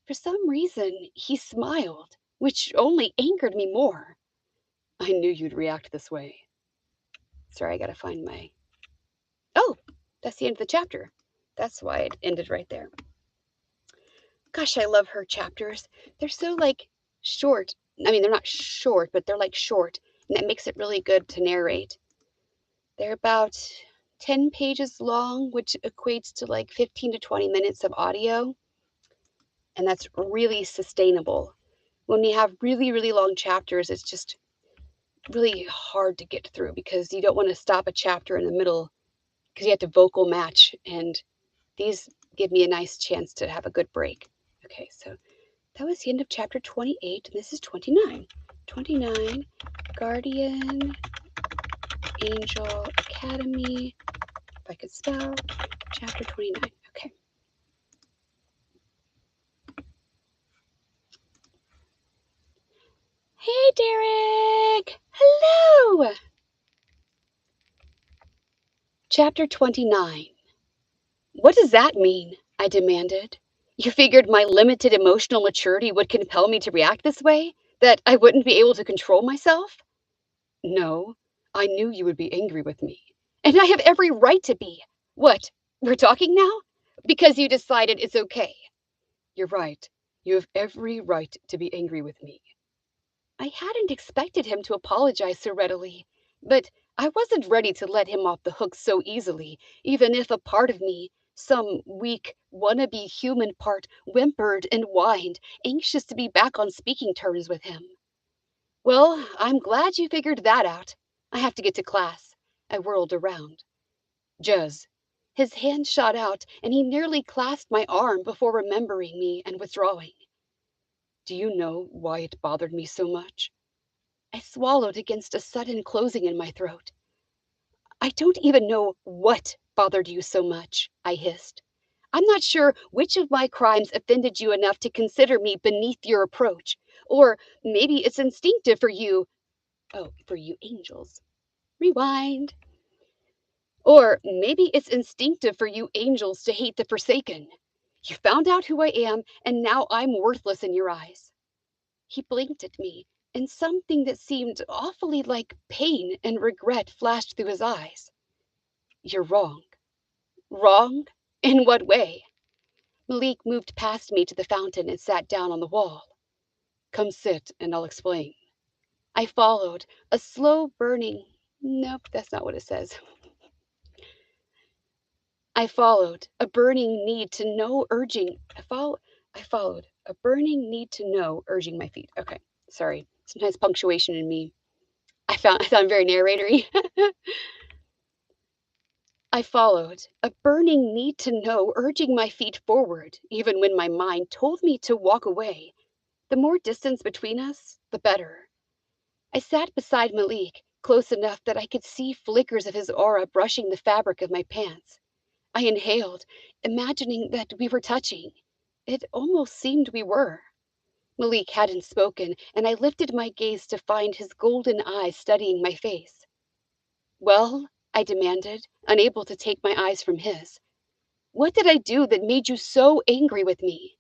A: For some reason, he smiled, which only angered me more. I knew you'd react this way. Sorry, I gotta find my. Oh, that's the end of the chapter. That's why it ended right there. Gosh, I love her chapters. They're so short. I mean, they're not short, but they're short, and that makes it really good to narrate. They're about 10 pages long, which equates to 15 to 20 minutes of audio, and that's really sustainable. When you have really, really long chapters, it's just really hard to get through because you don't want to stop a chapter in the middle because you have to vocal match, and these give me a nice chance to have a good break. Okay, so that was the end of chapter 28. This is 29. 29, Guardian Angel Academy, if I could spell, chapter 29. Okay. Hey, Derek! Hello! Chapter 29. What does that mean? I demanded. You figured my limited emotional maturity would compel me to react this way? That I wouldn't be able to control myself? No, I knew you would be angry with me. And I have every right to be. What, we're talking now? Because you decided it's okay. You're right. You have every right to be angry with me. I hadn't expected him to apologize so readily, but I wasn't ready to let him off the hook so easily, even if a part of me, some weak, wannabe human part, whimpered and whined, anxious to be back on speaking terms with him. Well, I'm glad you figured that out. I have to get to class. I whirled around. Jez. His hand shot out, and he nearly clasped my arm before remembering me and withdrawing. Do you know why it bothered me so much? I swallowed against a sudden closing in my throat. I don't even know what bothered you so much, I hissed. I'm not sure which of my crimes offended you enough to consider me beneath your approach. Or maybe it's instinctive for you. Oh, for you angels. Rewind. Or maybe it's instinctive for you angels to hate the forsaken. You found out who I am, and now I'm worthless in your eyes. He blinked at me, and something that seemed awfully like pain and regret flashed through his eyes. You're wrong. Wrong? In what way? Malik moved past me to the fountain and sat down on the wall. Come sit and I'll explain. I followed, a slow burning. Nope, that's not what it says. I followed, a burning need to know urging. I followed, a burning need to know urging my feet. Okay, sorry. Sometimes punctuation in me. I sound very narratory. I followed, a burning need to know urging my feet forward, even when my mind told me to walk away. The more distance between us, the better. I sat beside Malik, close enough that I could see flickers of his aura brushing the fabric of my pants. I inhaled, imagining that we were touching. It almost seemed we were. Malik hadn't spoken, and I lifted my gaze to find his golden eyes studying my face. Well, I demanded, unable to take my eyes from his. What did I do that made you so angry with me?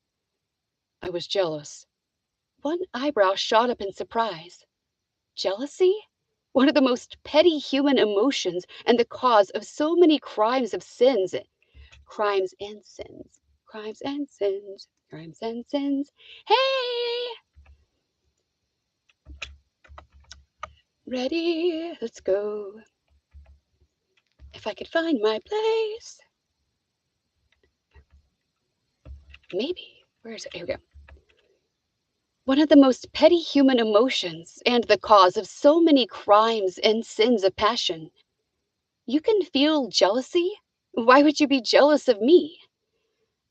A: I was jealous. One eyebrow shot up in surprise. Jealousy? One of the most petty human emotions and the cause of so many crimes of sins. Crimes and sins. Crimes and sins. Crimes and sins. Hey! Ready? Let's go. If I could find my place. Maybe. Where is it? Here we go. One of the most petty human emotions and the cause of so many crimes and sins of passion. You can feel jealousy? Why would you be jealous of me?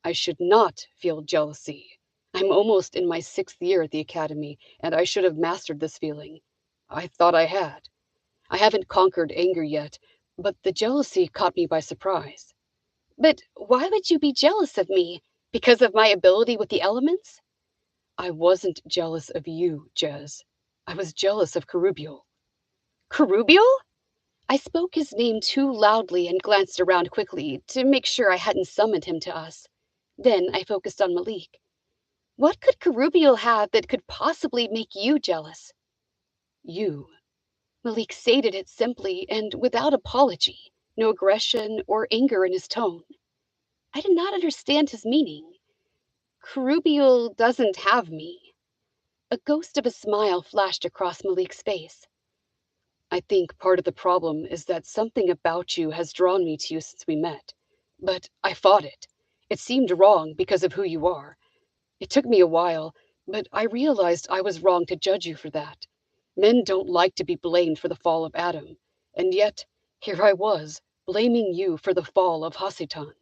A: I should not feel jealousy. I'm almost in my 6th year at the academy, and I should have mastered this feeling. I thought I had. I haven't conquered anger yet, but the jealousy caught me by surprise. But why would you be jealous of me? Because of my ability with the elements? I wasn't jealous of you, Jez. I was jealous of Carubial. Carubial? I spoke his name too loudly and glanced around quickly to make sure I hadn't summoned him to us. Then I focused on Malik. What could Carubial have that could possibly make you jealous? You. Malik stated it simply and without apology, no aggression or anger in his tone. I did not understand his meaning. Carubial doesn't have me. A ghost of a smile flashed across Malik's face. I think part of the problem is that something about you has drawn me to you since we met. But I fought it. It seemed wrong because of who you are. It took me a while, but I realized I was wrong to judge you for that. Men don't like to be blamed for the fall of Adam, and yet here I was, blaming you for the fall of Hasatan.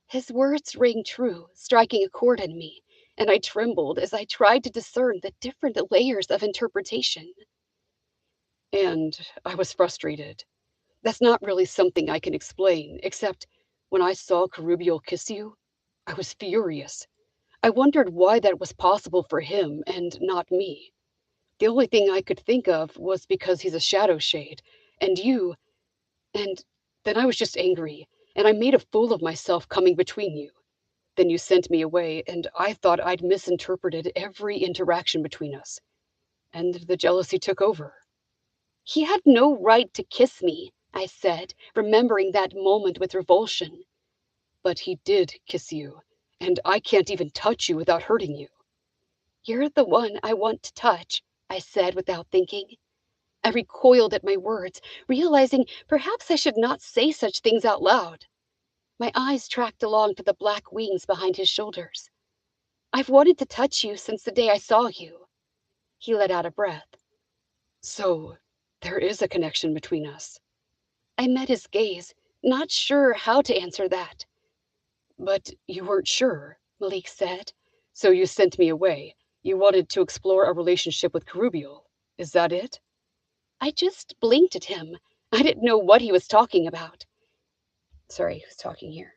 A: His words rang true, striking a chord in me, and I trembled as I tried to discern the different layers of interpretation. And I was frustrated. That's not really something I can explain, except when I saw Carubial kiss you, I was furious. I wondered why that was possible for him and not me. The only thing I could think of was because he's a shadow shade, and you, and then I was just angry, and I made a fool of myself coming between you. Then you sent me away, and I thought I'd misinterpreted every interaction between us, and the jealousy took over. He had no right to kiss me, I said, remembering that moment with revulsion. But he did kiss you, and I can't even touch you without hurting you. You're the one I want to touch, I said without thinking. I recoiled at my words, realizing perhaps I should not say such things out loud. My eyes tracked along to the black wings behind his shoulders. I've wanted to touch you since the day I saw you. He let out a breath. So, there is a connection between us. I met his gaze, not sure how to answer that. But you weren't sure, Malik said. So you sent me away. You wanted to explore a relationship with Carubial. Is that it? I just blinked at him. I didn't know what he was talking about. Sorry, who's talking here?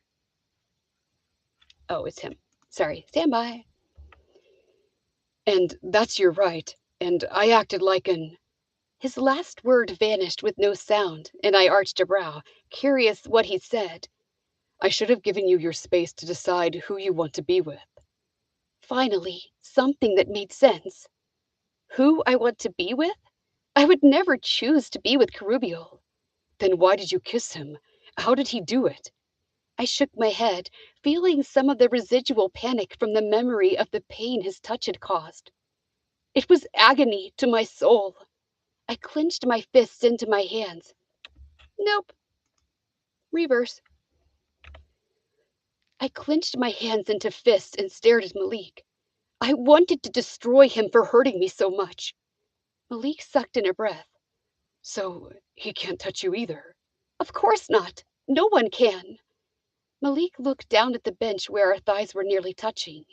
A: Oh, it's him. Sorry, stand by. And that's your right. And I acted like an... His last word vanished with no sound, and I arched a brow, curious what he said. I should have given you your space to decide who you want to be with. Finally, something that made sense. Who I want to be with? I would never choose to be with Carubial. Then why did you kiss him? How did he do it? I shook my head, feeling some of the residual panic from the memory of the pain his touch had caused. It was agony to my soul. I clenched my fists into my hands. Nope. Reverse. I clenched my hands into fists and stared at Malik. I wanted to destroy him for hurting me so much. Malik sucked in a breath. So he can't touch you either? Of course not. No one can. Malik looked down at the bench where our thighs were nearly touching.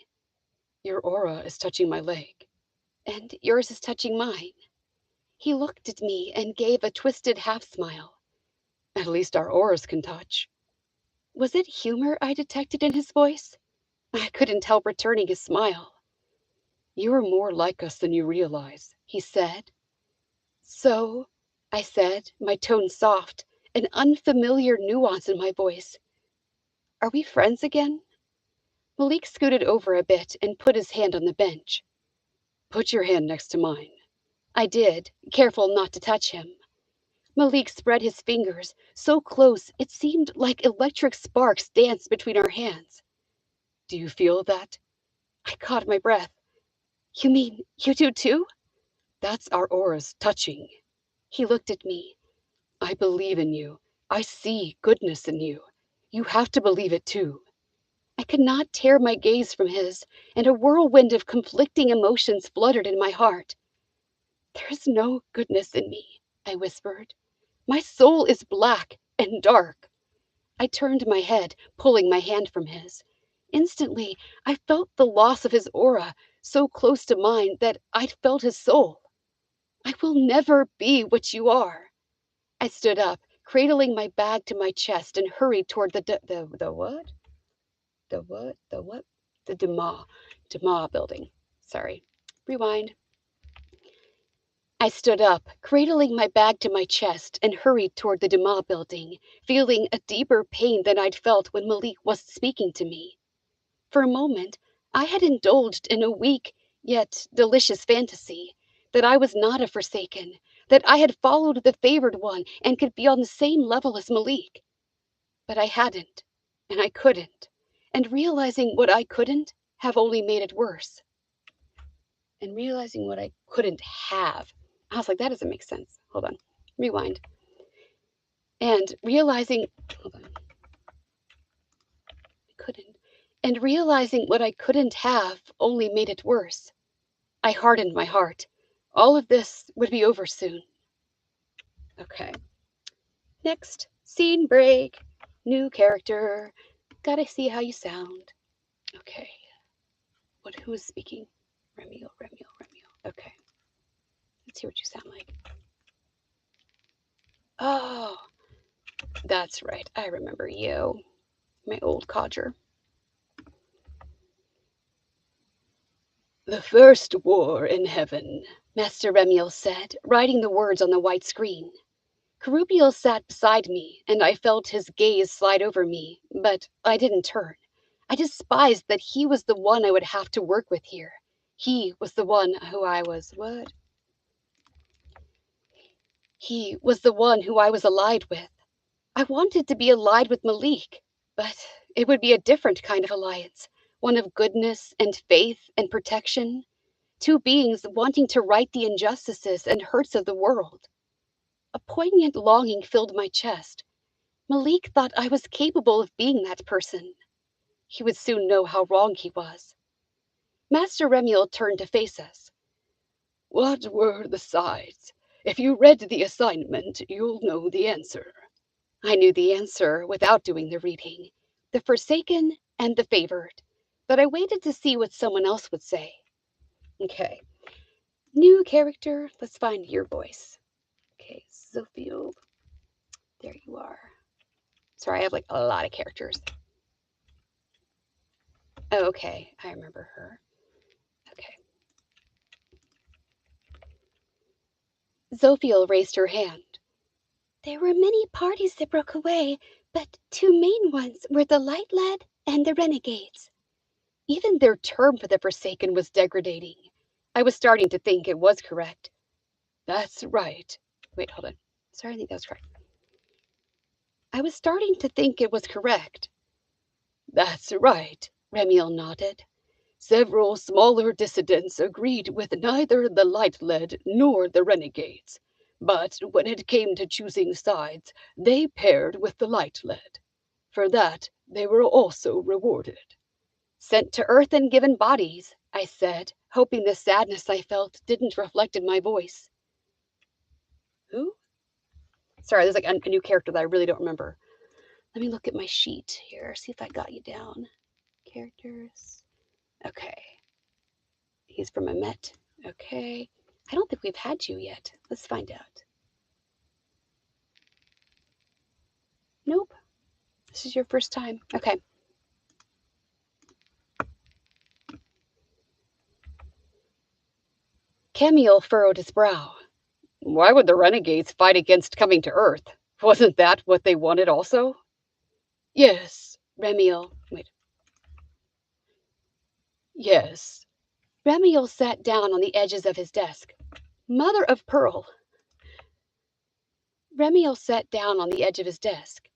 A: Your aura is touching my leg. And yours is touching mine. He looked at me and gave a twisted half-smile. At least our auras can touch. Was it humor I detected in his voice? I couldn't help returning his smile. You are more like us than you realize, he said. So, I said, my tone soft, an unfamiliar nuance in my voice. Are we friends again? Malik scooted over a bit and put his hand on the bench. Put your hand next to mine. I did, careful not to touch him. Malik spread his fingers, so close it seemed like electric sparks danced between our hands. Do you feel that? I caught my breath. You mean you do too? That's our auras touching. He looked at me. I believe in you. I see goodness in you. You have to believe it too. I could not tear my gaze from his, and a whirlwind of conflicting emotions fluttered in my heart. There is no goodness in me, I whispered. My soul is black and dark. I turned my head, pulling my hand from his. Instantly, I felt the loss of his aura, so close to mine that I felt his soul. I will never be what you are. I stood up, cradling my bag to my chest, and hurried toward the what? The what? The what? The Dema building. Sorry. Rewind. I stood up, cradling my bag to my chest, and hurried toward the Dema building, feeling a deeper pain than I'd felt when Malik wasn't speaking to me. For a moment, I had indulged in a weak yet delicious fantasy that I was not a Forsaken, that I had followed the favored one and could be on the same level as Malik. But I hadn't, and I couldn't, and realizing what I couldn't have only made it worse. And realizing what I couldn't have, I was like, that doesn't make sense. Hold on, rewind. And realizing, hold on, I couldn't. And realizing what I couldn't have only made it worse. I hardened my heart. All of this would be over soon. Okay. Next, scene break. New character. Gotta see how you sound. Okay. Who is speaking? Remiel. Okay. Let's hear what you sound like. Oh, that's right. I remember you. My old codger. The first war in heaven, Master Remiel said, writing the words on the white screen. Carubiel sat beside me, and I felt his gaze slide over me, but I didn't turn. I despised that he was the one I would have to work with here. He was the one who I was, what? He was the one who I was allied with. I wanted to be allied with Malik, but it would be a different kind of alliance, one of goodness and faith and protection. Two beings wanting to right the injustices and hurts of the world. A poignant longing filled my chest. Malik thought I was capable of being that person. He would soon know how wrong he was. Master Remiel turned to face us. What were the sides? If you read the assignment, you'll know the answer. I knew the answer without doing the reading. The Forsaken and the Favored. But I waited to see what someone else would say. Okay. New character. Let's find your voice. Okay, Zophiel. There you are. Sorry, I have like a lot of characters. Oh, okay, I remember her. Okay. Zophiel raised her hand. There were many parties that broke away, but two main ones were the Light Led and the Renegades. Even their term for the Forsaken was degrading. I was starting to think it was correct. That's right. Wait, hold on. Sorry, I think that was correct. I was starting to think it was correct. That's right, Remiel nodded. Several smaller dissidents agreed with neither the Light Led nor the Renegades, but when it came to choosing sides, they paired with the Light Led. For that, they were also rewarded. Sent to Earth and given bodies, I said, hoping the sadness I felt didn't reflect in my voice. Who? Sorry, there's like a new character that I really don't remember. Let me look at my sheet here, see if I got you down. Characters. Okay. He's from a Met. Okay. I don't think we've had you yet. Let's find out. Nope. This is your first time. Okay. Camille furrowed his brow. Why would the renegades fight against coming to Earth? Wasn't that what they wanted also? Yes, Remiel. Wait. Yes. Remiel sat down on the edges of his desk. Mother of pearl. Remiel sat down on the edge of his desk.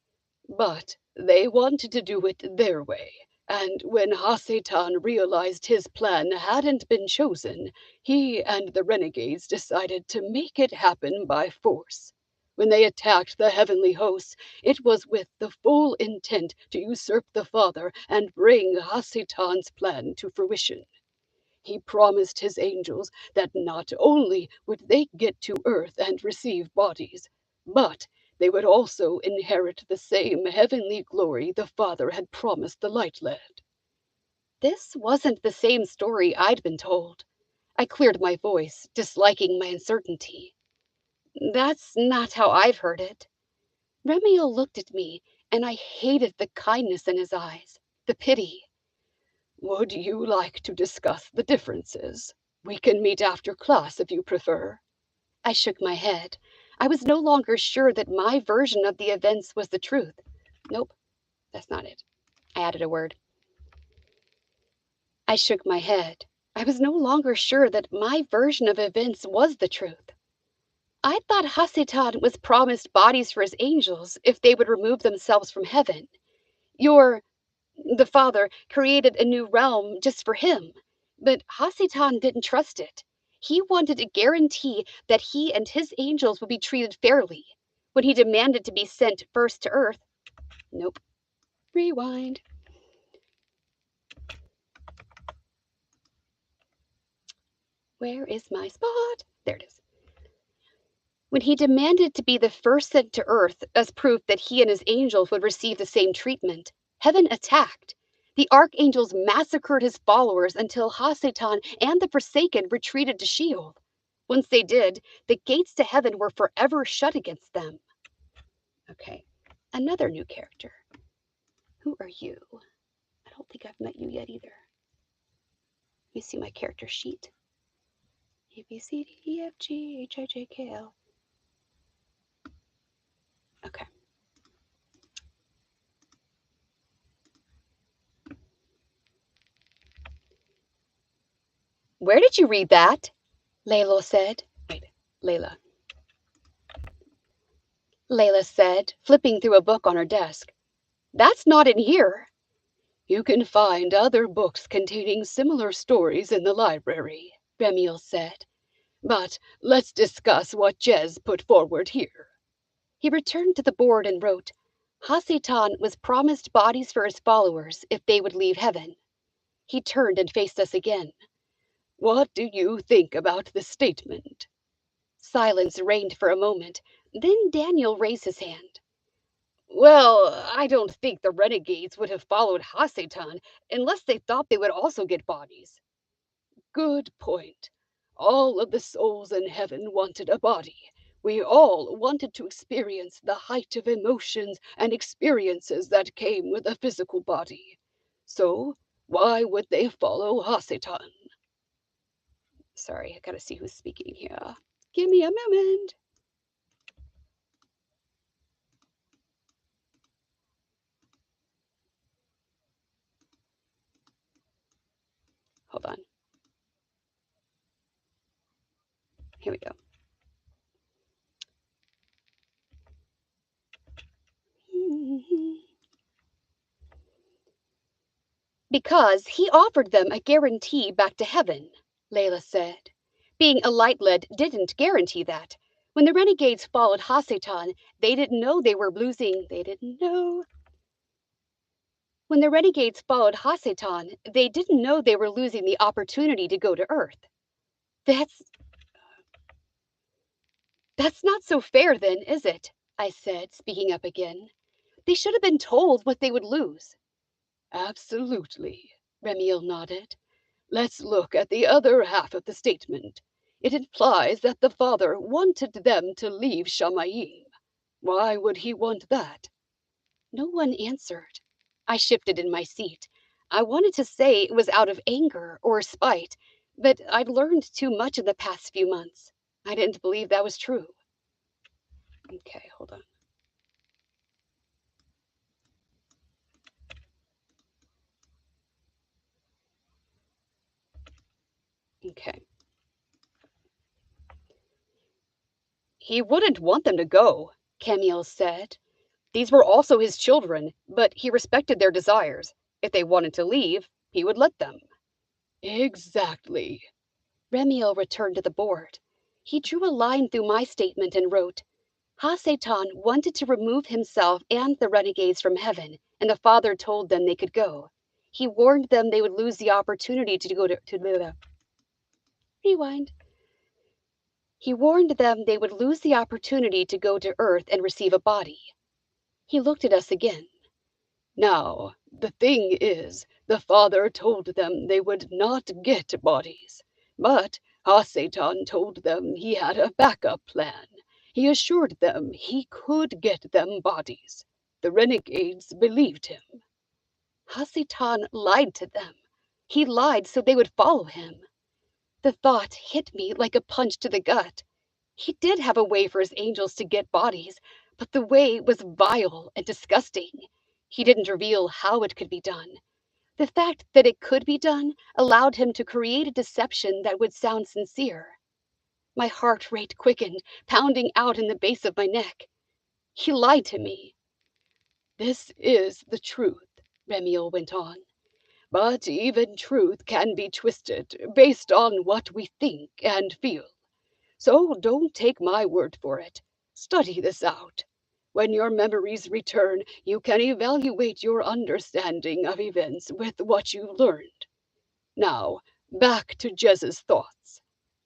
A: But they wanted to do it their way, and when Hassetan realized his plan hadn't been chosen, he and the renegades decided to make it happen by force. When they attacked the heavenly hosts, it was with the full intent to usurp the Father and bring Hassetan's plan to fruition. He promised his angels that not only would they get to Earth and receive bodies, but they would also inherit the same heavenly glory the Father had promised the Light Led. This wasn't the same story I'd been told. I cleared my voice, disliking my uncertainty. That's not how I've heard it. Remiel looked at me, and I hated the kindness in his eyes, the pity. Would you like to discuss the differences? We can meet after class if you prefer. I shook my head. I was no longer sure that my version of the events was the truth. Nope, that's not it. I added a word. I shook my head. I was no longer sure that my version of events was the truth. I thought Hassetan was promised bodies for his angels if they would remove themselves from heaven. The Father created a new realm just for him. But Hassetan didn't trust it. He wanted a guarantee that he and his angels would be treated fairly. When he demanded to be sent first to Earth, nope. Rewind. Where is my spot? There it is. When he demanded to be the first sent to Earth as proof that he and his angels would receive the same treatment, heaven attacked. The archangels massacred his followers until Hassetan and the Forsaken retreated to Sheol. Once they did, the gates to heaven were forever shut against them. Okay, another new character. Who are you? I don't think I've met you yet either. Let me see my character sheet. A, B, C, D, E, F, G, H, I, J, K, L. Okay. Where did you read that? Layla said. Wait, Layla. Layla said, flipping through a book on her desk. That's not in here. You can find other books containing similar stories in the library, Remiel said. But let's discuss what Jez put forward here. He returned to the board and wrote, Hassetan was promised bodies for his followers if they would leave heaven. He turned and faced us again. What do you think about this statement? Silence reigned for a moment. Then Daniel raised his hand. Well, I don't think the renegades would have followed Hassetan unless they thought they would also get bodies. Good point. All of the souls in heaven wanted a body. We all wanted to experience the height of emotions and experiences that came with a physical body. So, why would they follow Hassetan? Sorry, I gotta see who's speaking here. Give me a moment. Hold on. Here we go. Because he offered them a guarantee back to heaven, Layla said. Being a light lead didn't guarantee that. When the renegades followed Hasatan, they didn't know they were losing. When the renegades followed Hasatan, they didn't know they were losing the opportunity to go to Earth. That's not so fair then, is it? I said, speaking up again. They should have been told what they would lose. Absolutely, Remiel nodded. Let's look at the other half of the statement. It implies that the father wanted them to leave Shamayim. Why would he want that? No one answered. I shifted in my seat. I wanted to say it was out of anger or spite, but I'd learned too much in the past few months. I didn't believe that was true. Okay, hold on. Okay. He wouldn't want them to go, Camille said. These were also his children, but he respected their desires. If they wanted to leave, he would let them. Exactly. Remiel returned to the board. He drew a line through my statement and wrote, Hasatan wanted to remove himself and the renegades from heaven, and the father told them they could go. He warned them they would lose the opportunity to go to rewind. He warned them they would lose the opportunity to go to Earth and receive a body. He looked at us again. Now, the thing is, the father told them they would not get bodies. But Hasatan told them he had a backup plan. He assured them he could get them bodies. The renegades believed him. Hasatan lied to them. He lied so they would follow him. The thought hit me like a punch to the gut. He did have a way for his angels to get bodies, but the way was vile and disgusting. He didn't reveal how it could be done. The fact that it could be done allowed him to create a deception that would sound sincere. My heart rate quickened, pounding out in the base of my neck. He lied to me. This is the truth, Remiel went on. But even truth can be twisted based on what we think and feel. So don't take my word for it. Study this out. When your memories return, you can evaluate your understanding of events with what you learned. Now, back to Jez's thoughts.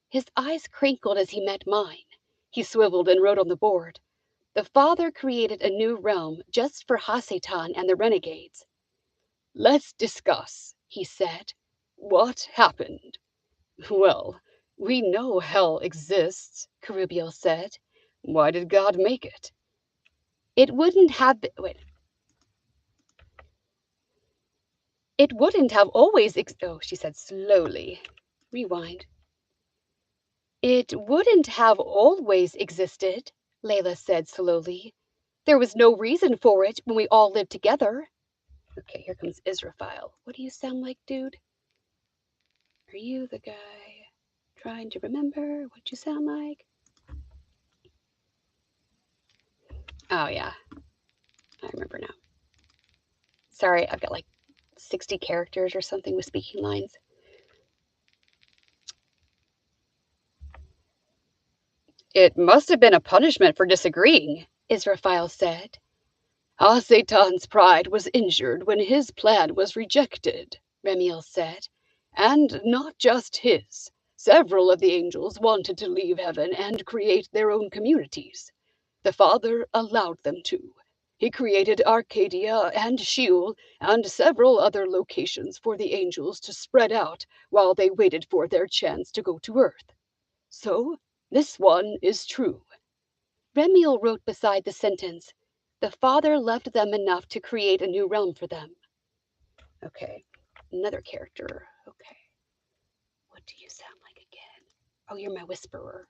A: His eyes crinkled as he met mine. He swiveled and wrote on the board. The father created a new realm just for Hasatan and the renegades. Let's discuss, he said. What happened? Well, we know hell exists, Carubiel said. Why did God make it? It wouldn't have been, wait. It wouldn't have always oh, she said slowly. Rewind. It wouldn't have always existed, Layla said slowly. There was no reason for it when we all lived together. Okay, here comes Israfile. What do you sound like, dude? Are you the guy trying to remember what you sound like? Oh, yeah. I remember now. Sorry, I've got like 60 characters or something with speaking lines. It must have been a punishment for disagreeing, Israfile said. Satan's pride was injured when his plan was rejected, Remiel said. And not just his. Several of the angels wanted to leave heaven and create their own communities. The Father allowed them to. He created Arcadia and Sheol and several other locations for the angels to spread out while they waited for their chance to go to Earth. So, this one is true. Remiel wrote beside the sentence, the Father loved them enough to create a new realm for them. Okay, another character. Okay. What do you sound like again? Oh, you're my whisperer.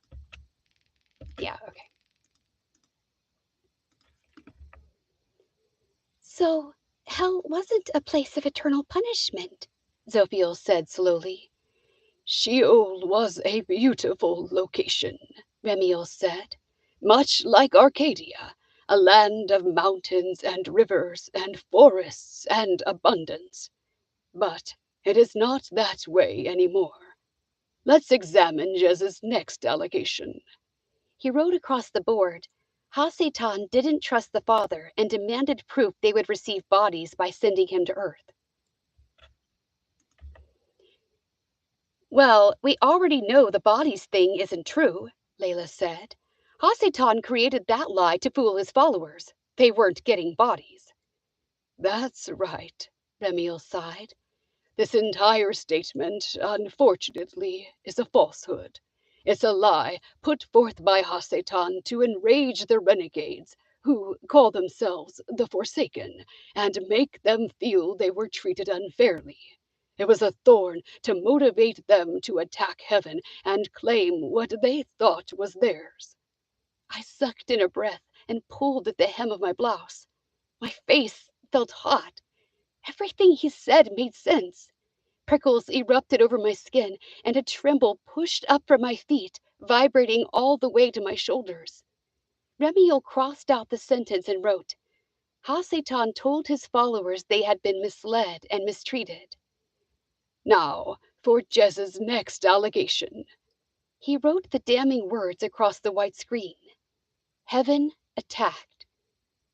A: Yeah, okay. So, hell wasn't a place of eternal punishment, Zophiel said slowly. Sheol was a beautiful location, Remiel said, much like Arcadia, a land of mountains and rivers and forests and abundance. But it is not that way anymore. Let's examine Jez's next allegation. He wrote across the board. Hasatan didn't trust the father and demanded proof they would receive bodies by sending him to Earth. Well, we already know the bodies thing isn't true, Layla said. Hasatan created that lie to fool his followers. They weren't getting bodies. That's right, Remiel sighed. This entire statement, unfortunately, is a falsehood. It's a lie put forth by Hasatan to enrage the renegades, who call themselves the Forsaken, and make them feel they were treated unfairly. It was a thorn to motivate them to attack heaven and claim what they thought was theirs. I sucked in a breath and pulled at the hem of my blouse. My face felt hot. Everything he said made sense. Prickles erupted over my skin, and a tremble pushed up from my feet, vibrating all the way to my shoulders. Remiel crossed out the sentence and wrote, Hasatan told his followers they had been misled and mistreated. Now, for Jez's next allegation. He wrote the damning words across the white screen. Heaven attacked.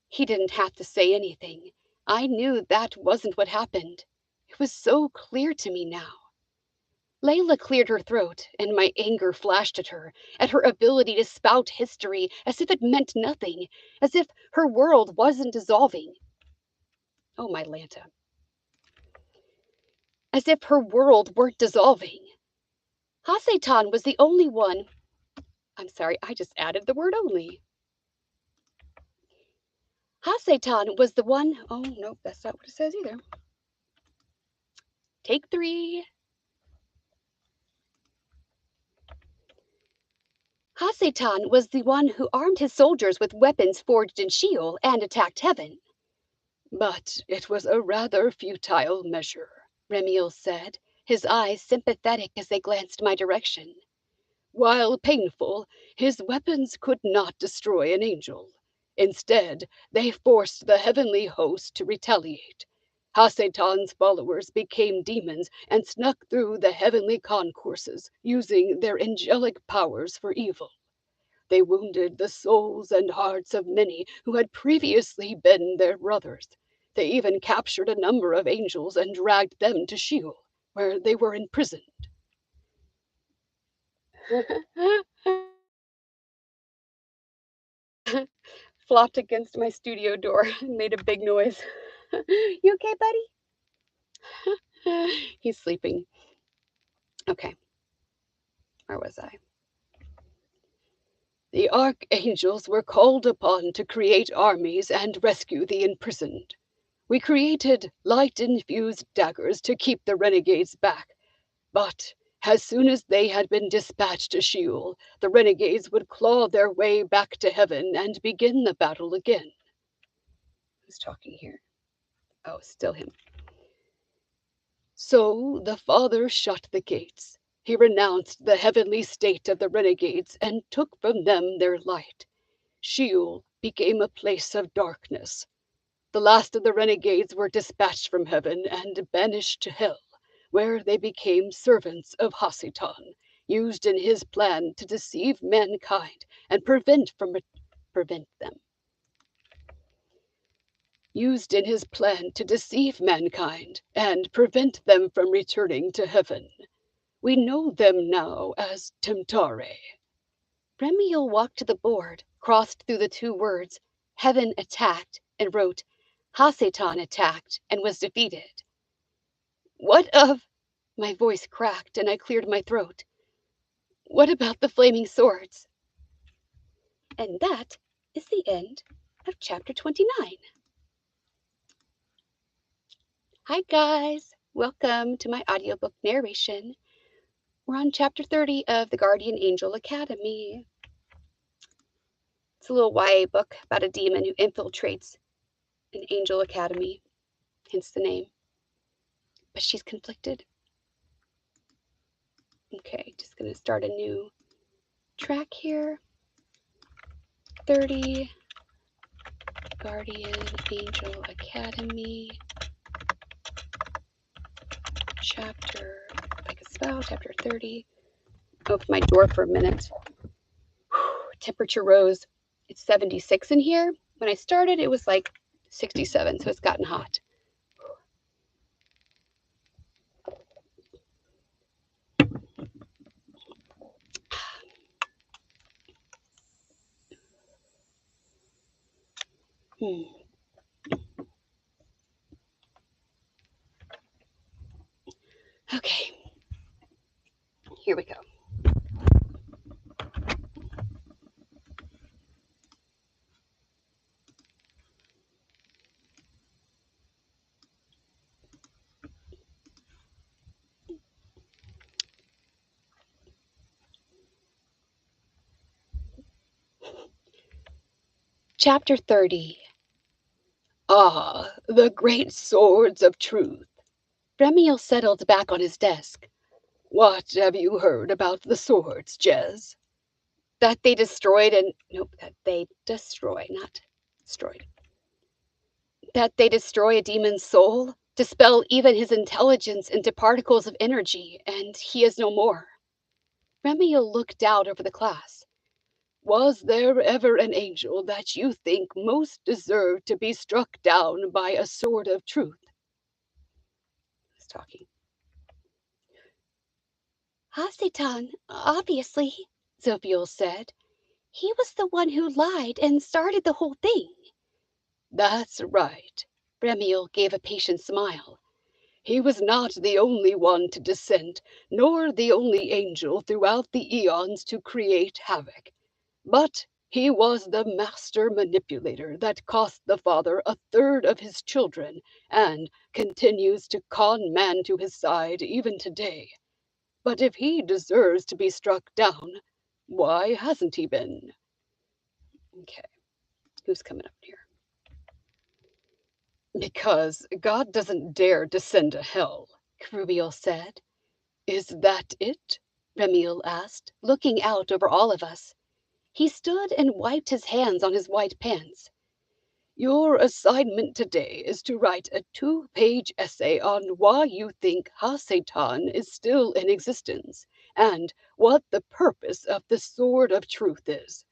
A: He didn't have to say anything. I knew that wasn't what happened. It was so clear to me now. Layla cleared her throat, and my anger flashed at her ability to spout history as if it meant nothing, as if her world wasn't dissolving. Oh, my Lanta. As if her world weren't dissolving. Hasatan was the only one. I'm sorry, I just added the word only. Hasatan was the one. Oh, no, that's not what it says either. Take 3. Hasatan was the one who armed his soldiers with weapons forged in Sheol and attacked heaven. But it was a rather futile measure, Remiel said, his eyes sympathetic as they glanced my direction. While painful, his weapons could not destroy an angel. Instead, they forced the heavenly host to retaliate. Hasatan's followers became demons and snuck through the heavenly concourses, using their angelic powers for evil. They wounded the souls and hearts of many who had previously been their brothers. They even captured a number of angels and dragged them to Sheol, where they were imprisoned. Flopped against my studio door and made a big noise. You okay, buddy? He's sleeping. Okay, where was I? The archangels were called upon to create armies and rescue the imprisoned. We created light-infused daggers to keep the renegades back. But as soon as they had been dispatched to Sheol, the renegades would claw their way back to heaven and begin the battle again. Who's talking here? Oh, still him. So the Father shut the gates. He renounced the heavenly state of the renegades and took from them their light. Sheol became a place of darkness. The last of the renegades were dispatched from heaven and banished to hell, where they became servants of Hasatan, used in his plan to deceive mankind and prevent them. Used in his plan to deceive mankind and prevent them from returning to heaven. We know them now as Temptare. Remiel walked to the board, crossed through the 2 words, heaven attacked, and wrote, Hasatan attacked and was defeated. What of? My voice cracked and I cleared my throat. What about the flaming swords? And that is the end of chapter 29. Hi guys, welcome to my audiobook narration. We're on chapter 30 of the Guardian Angel Academy. It's a little YA book about a demon who infiltrates an angel academy, hence the name. But she's conflicted. Okay, just going to start a new track here. 30, Guardian Angel Academy, chapter, if I can spell, chapter 30. Open my door for a minute. Temperature rose. It's 76 in here. When I started, it was like 67, so it's gotten hot. Okay, here we go. Chapter 30. Ah, the great swords of truth. Remiel settled back on his desk. What have you heard about the swords, Jez? That they destroyed and... Nope, that they destroy, not destroyed. That they destroy a demon's soul, dispel even his intelligence into particles of energy, and he is no more. Remiel looked out over the class. Was there ever an angel that you think most deserved to be struck down by a sword of truth? Who's talking? Hasitan, obviously, Zophiel said. He was the one who lied and started the whole thing. That's right. Remiel gave a patient smile. He was not the only one to dissent, nor the only angel throughout the eons to create havoc. But he was the master manipulator that cost the father a third of his children and continues to con man to his side even today. But if he deserves to be struck down, why hasn't he been? Okay, who's coming up here? Because God doesn't dare descend to hell, Krubiel said. Is that it? Remiel asked, looking out over all of us. He stood and wiped his hands on his white pants. Your assignment today is to write a 2-page essay on why you think Hasatan is still in existence and what the purpose of the Sword of Truth is.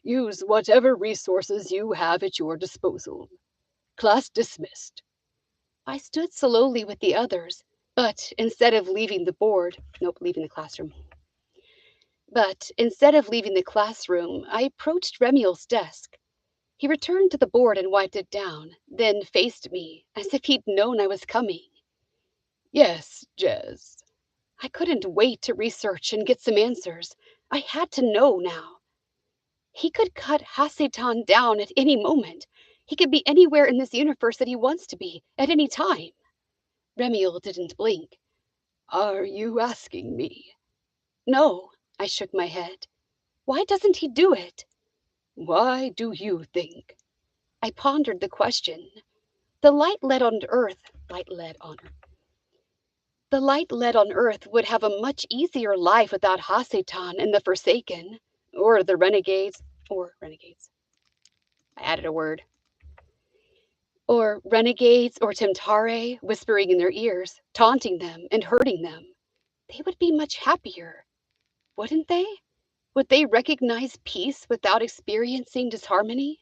A: Use whatever resources you have at your disposal. Class dismissed. I stood slowly with the others, but instead of leaving the classroom. But instead of leaving the classroom, I approached Remiel's desk. He returned to the board and wiped it down, then faced me, as if he'd known I was coming. Yes, Jez. I couldn't wait to research and get some answers. I had to know now. He could cut Hasatan down at any moment. He could be anywhere in this universe that he wants to be, at any time. Remiel didn't blink. Are you asking me? No, I shook my head. Why doesn't he do it? Why do you think? I pondered the question. The light led on Earth would have a much easier life without Hasatan and the Forsaken, or the renegades. I added a word. Or renegades or Temtare whispering in their ears, taunting them and hurting them. They would be much happier, wouldn't they? Would they recognize peace without experiencing disharmony?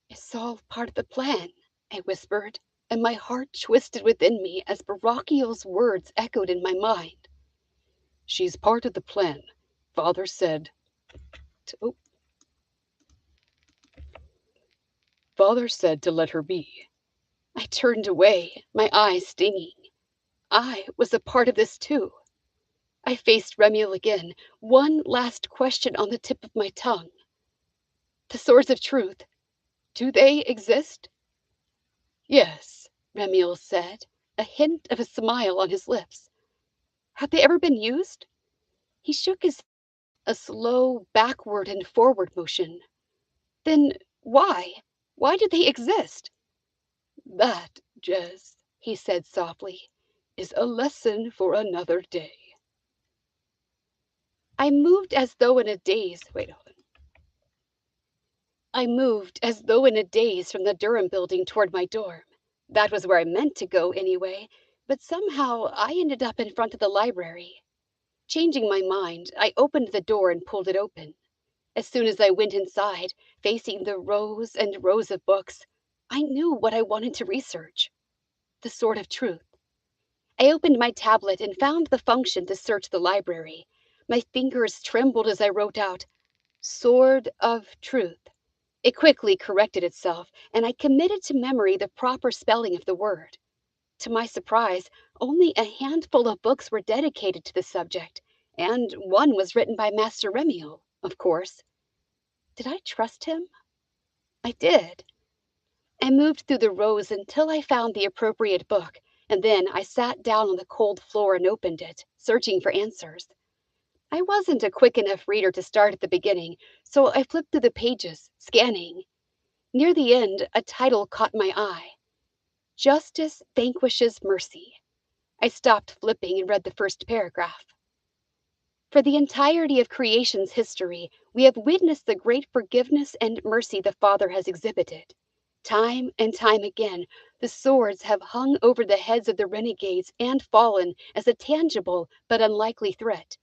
A: It's all part of the plan, I whispered, and my heart twisted within me as Barakiel's words echoed in my mind. She's part of the plan. Father said to let her be. I turned away, my eyes stinging. I was a part of this too. I faced Remiel again, one last question on the tip of my tongue. The swords of truth, do they exist? Yes, Remiel said, a hint of a smile on his lips. Have they ever been used? He shook his head, a slow backward and forward motion. Then why? Why do they exist? That, Jez, he said softly, is a lesson for another day. I moved as though in a daze. Wait, hold on. I moved as though in a daze from the Durham building toward my dorm. That was where I meant to go anyway, but somehow I ended up in front of the library. Changing my mind, I opened the door and pulled it open. As soon as I went inside, facing the rows and rows of books, I knew what I wanted to research: the sword of truth. I opened my tablet and found the function to search the library. My fingers trembled as I wrote out, "Sword of Truth." It quickly corrected itself, and I committed to memory the proper spelling of the word. To my surprise, only a handful of books were dedicated to the subject, and one was written by Master Remiel, of course. Did I trust him? I did. I moved through the rows until I found the appropriate book, and then I sat down on the cold floor and opened it, searching for answers. I wasn't a quick enough reader to start at the beginning, so I flipped through the pages, scanning. Near the end, a title caught my eye: Justice Vanquishes Mercy. I stopped flipping and read the first paragraph. For the entirety of creation's history, we have witnessed the great forgiveness and mercy the Father has exhibited. Time and time again, the swords have hung over the heads of the renegades and fallen as a tangible but unlikely threat.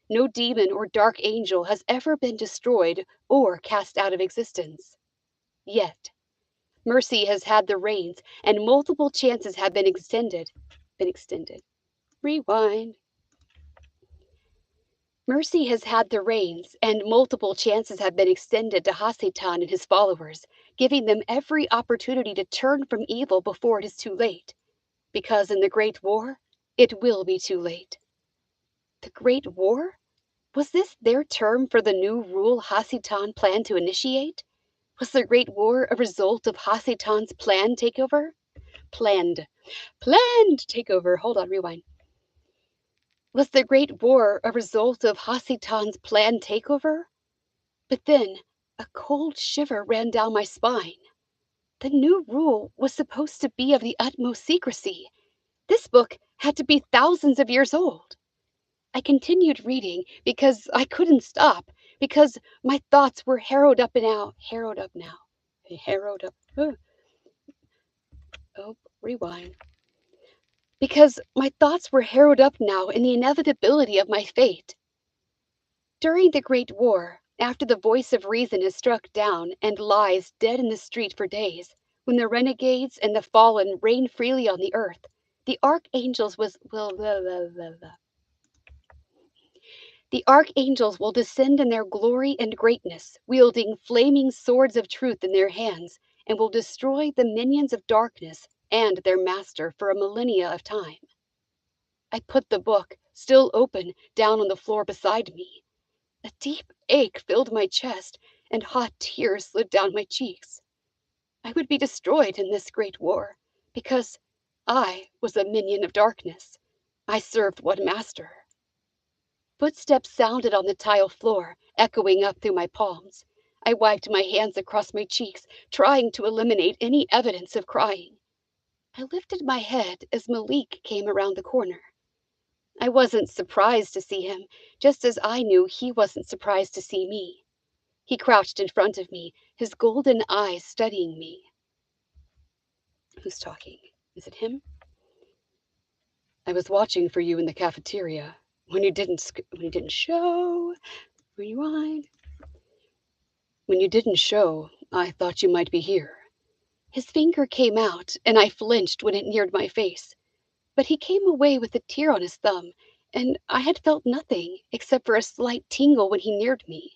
A: No demon or dark angel has ever been destroyed or cast out of existence. Yet, mercy has had the reins, and multiple chances have been extended. Rewind. Mercy has had the reins, and multiple chances have been extended to Hasitan and his followers, giving them every opportunity to turn from evil before it is too late. Because in the Great War, it will be too late. The Great War? Was this their term for the new rule Hasitan planned to initiate? Was the Great War a result of Hasitan's planned takeover? Planned. Planned takeover. Hold on, rewind. Was the Great War a result of Hasitan's planned takeover? But then a cold shiver ran down my spine. The new rule was supposed to be of the utmost secrecy. This book had to be thousands of years old. I continued reading because I couldn't stop, because my thoughts were harrowed up now. Harrowed up now. Harrowed up. Oh, rewind. Because my thoughts were harrowed up now in the inevitability of my fate. During the Great War, after the voice of reason is struck down and lies dead in the street for days, when the renegades and the fallen reign freely on the earth, the archangels will descend in their glory and greatness, wielding flaming swords of truth in their hands, and will destroy the minions of darkness and their master for a millennia of time. I put the book, still open, down on the floor beside me. A deep ache filled my chest, and hot tears slid down my cheeks. I would be destroyed in this great war, because I was a minion of darkness. I served one master. Footsteps sounded on the tile floor, echoing up through my palms. I wiped my hands across my cheeks, trying to eliminate any evidence of crying. I lifted my head as Malik came around the corner. I wasn't surprised to see him, just as I knew he wasn't surprised to see me. He crouched in front of me, his golden eyes studying me. Who's talking? Is it him? I was watching for you in the cafeteria when you didn't show. Rewind. When you didn't show, I thought you might be here. His finger came out, and I flinched when it neared my face. But he came away with a tear on his thumb, and I had felt nothing except for a slight tingle when he neared me.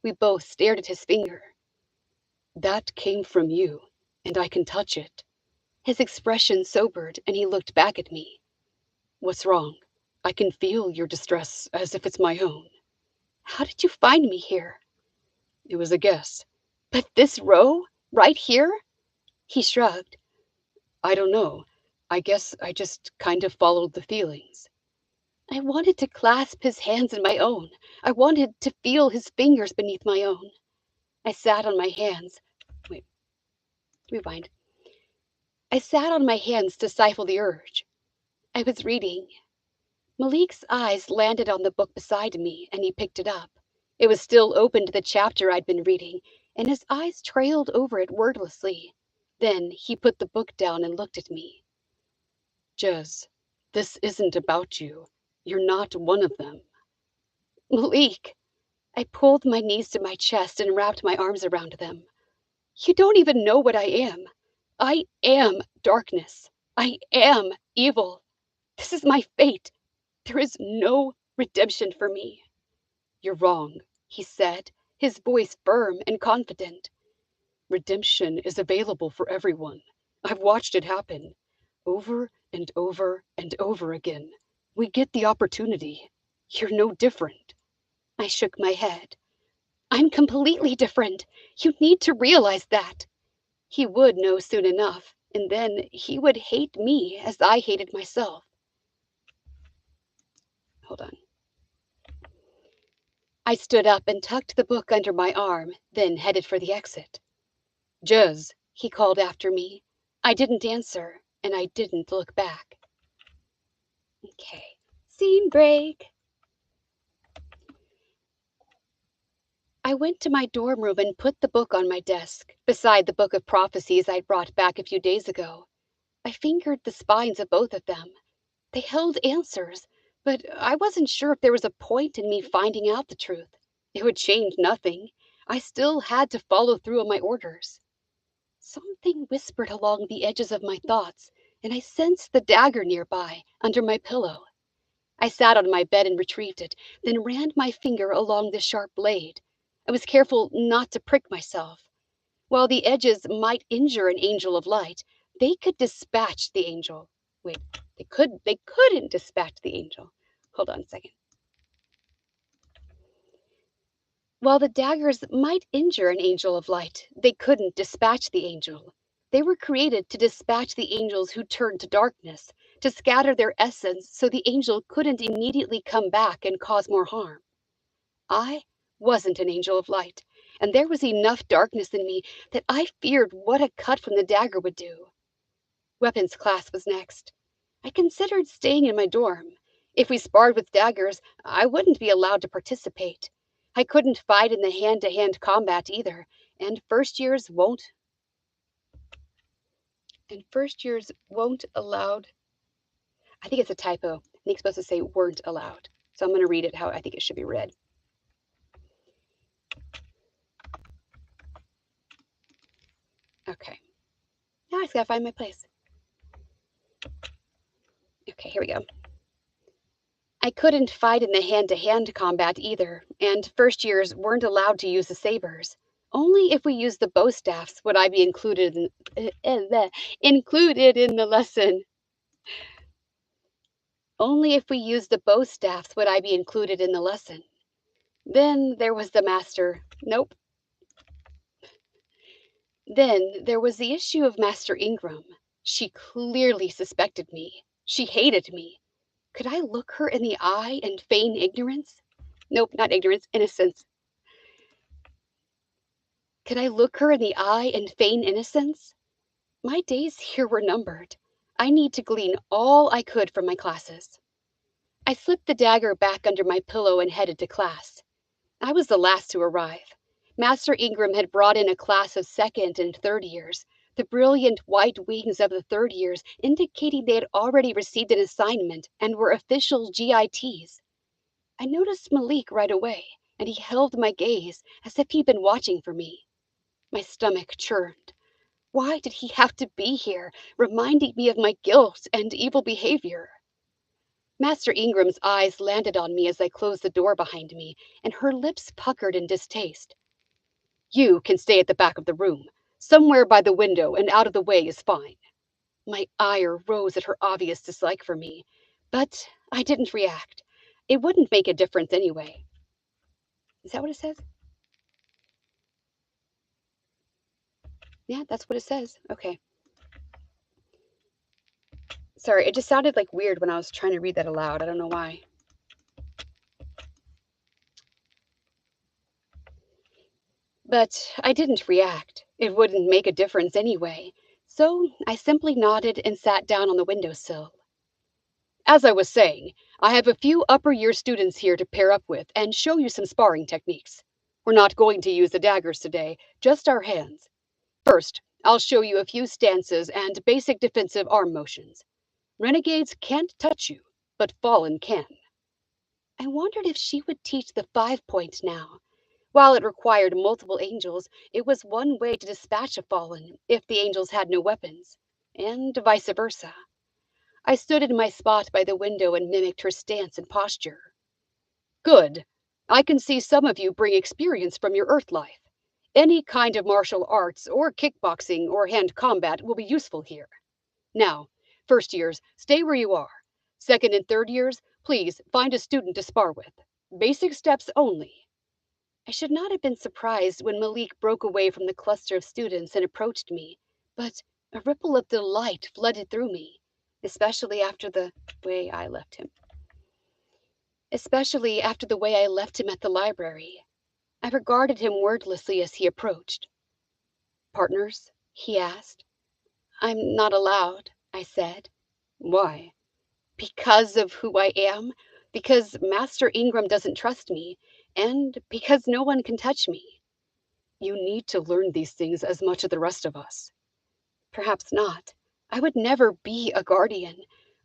A: We both stared at his finger. That came from you, and I can touch it. His expression sobered, and he looked back at me. What's wrong? I can feel your distress as if it's my own. How did you find me here? It was a guess. But this row? Right here? He shrugged. I don't know. I guess I just kind of followed the feelings. I wanted to clasp his hands in my own. I wanted to feel his fingers beneath my own. I sat on my hands. Wait, rewind. I sat on my hands to stifle the urge. I was reading. Malik's eyes landed on the book beside me, and he picked it up. It was still open to the chapter I'd been reading, and his eyes trailed over it wordlessly. Then he put the book down and looked at me. Jez, this isn't about you. You're not one of them. Malik! I pulled my knees to my chest and wrapped my arms around them. You don't even know what I am. I am darkness. I am evil. This is my fate. There is no redemption for me. You're wrong, he said, his voice firm and confident. Redemption is available for everyone. I've watched it happen. Over and over and over again. We get the opportunity. You're no different. I shook my head. I'm completely different. You need to realize that. He would know soon enough, and then he would hate me as I hated myself. Hold on. I stood up and tucked the book under my arm, then headed for the exit. Jez, he called after me. I didn't answer, and I didn't look back. Okay, scene break. I went to my dorm room and put the book on my desk, beside the book of prophecies I'd brought back a few days ago. I fingered the spines of both of them. They held answers, but I wasn't sure if there was a point in me finding out the truth. It would change nothing. I still had to follow through on my orders. Something whispered along the edges of my thoughts, and I sensed the dagger nearby, under my pillow. I sat on my bed and retrieved it, then ran my finger along the sharp blade. I was careful not to prick myself. While the edges might injure an angel of light, they could dispatch the angel. Wait, they couldn't dispatch the angel. Hold on a second. While the daggers might injure an angel of light, they couldn't dispatch the angel. They were created to dispatch the angels who turned to darkness, to scatter their essence so the angel couldn't immediately come back and cause more harm. I wasn't an angel of light, and there was enough darkness in me that I feared what a cut from the dagger would do. Weapons class was next. I considered staying in my dorm. If we sparred with daggers, I wouldn't be allowed to participate. I couldn't fight in the hand-to-hand combat either, and first years won't allowed. I think it's a typo. I think it's supposed to say weren't allowed. So I'm going to read it how I think it should be read. Okay. Now I just gotta find my place. Okay, here we go. I couldn't fight in the hand-to-hand combat either, and first years weren't allowed to use the sabers. Only if we used the bow staffs would I be included in the lesson. Only if we used the bow staffs would I be included in the lesson. Then there was the master. Nope. Then there was the issue of Master Ingram. She clearly suspected me. She hated me. Could I look her in the eye and feign ignorance? Nope, not ignorance, innocence. Could I look her in the eye and feign innocence? My days here were numbered. I need to glean all I could from my classes. I slipped the dagger back under my pillow and headed to class. I was the last to arrive. Master Ingram had brought in a class of second and third years, the brilliant white wings of the third years indicating they had already received an assignment and were official GITs. I noticed Malik right away, and he held my gaze as if he'd been watching for me. My stomach churned. Why did he have to be here, reminding me of my guilt and evil behavior? Master Ingram's eyes landed on me as I closed the door behind me, and her lips puckered in distaste. You can stay at the back of the room. Somewhere by the window and out of the way is fine. My ire rose at her obvious dislike for me, but I didn't react. It wouldn't make a difference anyway. Is that what it says? Yeah, that's what it says. Okay. Sorry, it just sounded like weird when I was trying to read that aloud. I don't know why. But I didn't react. It wouldn't make a difference anyway. So I simply nodded and sat down on the windowsill. As I was saying, I have a few upper year students here to pair up with and show you some sparring techniques. We're not going to use the daggers today, just our hands. First, I'll show you a few stances and basic defensive arm motions. Renegades can't touch you, but Fallen can. I wondered if she would teach the 5 point now. While it required multiple angels, it was one way to dispatch a Fallen if the angels had no weapons, and vice versa. I stood in my spot by the window and mimicked her stance and posture. Good. I can see some of you bring experience from your Earth life. Any kind of martial arts or kickboxing or hand combat will be useful here. Now, first years, stay where you are. Second and third years, please find a student to spar with. Basic steps only. I should not have been surprised when Malik broke away from the cluster of students and approached me, but a ripple of delight flooded through me, especially after the way I left him. Especially after the way I left him at the library. I regarded him wordlessly as he approached. Partners? He asked. I'm not allowed, I said. Why? Because of who I am, because Master Ingram doesn't trust me, and because no one can touch me. You need to learn these things as much as the rest of us. Perhaps not. I would never be a guardian.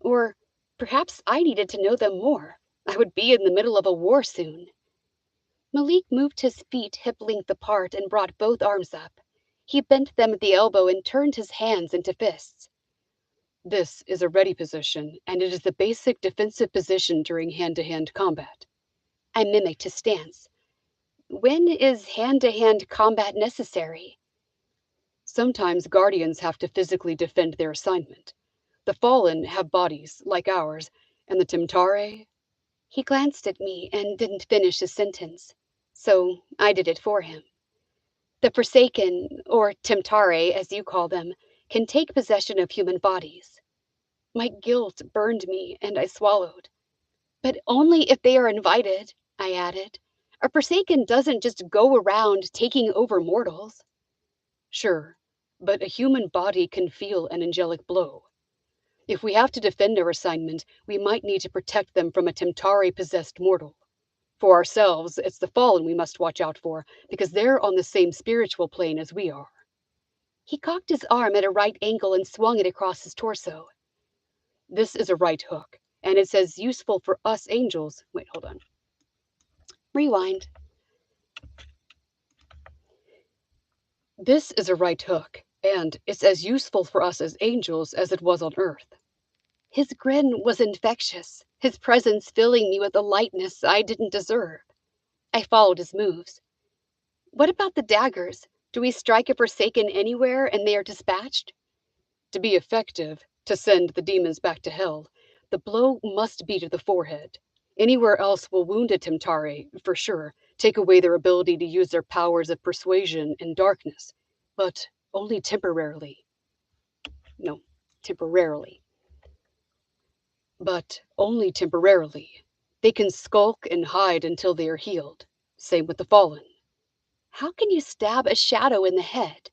A: Or perhaps I needed to know them more. I would be in the middle of a war soon. Malik moved his feet hip-length apart and brought both arms up. He bent them at the elbow and turned his hands into fists. This is a ready position, and it is the basic defensive position during hand-to-hand combat. I mimicked his stance. When is hand-to-hand combat necessary? Sometimes guardians have to physically defend their assignment. The Fallen have bodies, like ours, and the Timtare. He glanced at me and didn't finish his sentence, so I did it for him. The Forsaken, or Timtare as you call them, can take possession of human bodies. My guilt burned me and I swallowed. But only if they are invited, I added. A Forsaken doesn't just go around taking over mortals. Sure, but a human body can feel an angelic blow. If we have to defend our assignment, we might need to protect them from a Timtari-possessed mortal. For ourselves, it's the Fallen we must watch out for, because they're on the same spiritual plane as we are. He cocked his arm at a right angle and swung it across his torso. This is a right hook, and it's as useful for us angels. Wait, hold on. Rewind. This is a right hook, and it's as useful for us as angels as it was on Earth. His grin was infectious, his presence filling me with a lightness I didn't deserve. I followed his moves. What about the daggers? Do we strike a Forsaken anywhere and they are dispatched? To be effective, to send the demons back to hell, the blow must be to the forehead. Anywhere else will wound a Timtare, for sure, take away their ability to use their powers of persuasion and darkness, but only temporarily. No, temporarily. But only temporarily. They can skulk and hide until they are healed. Same with the Fallen. How can you stab a shadow in the head?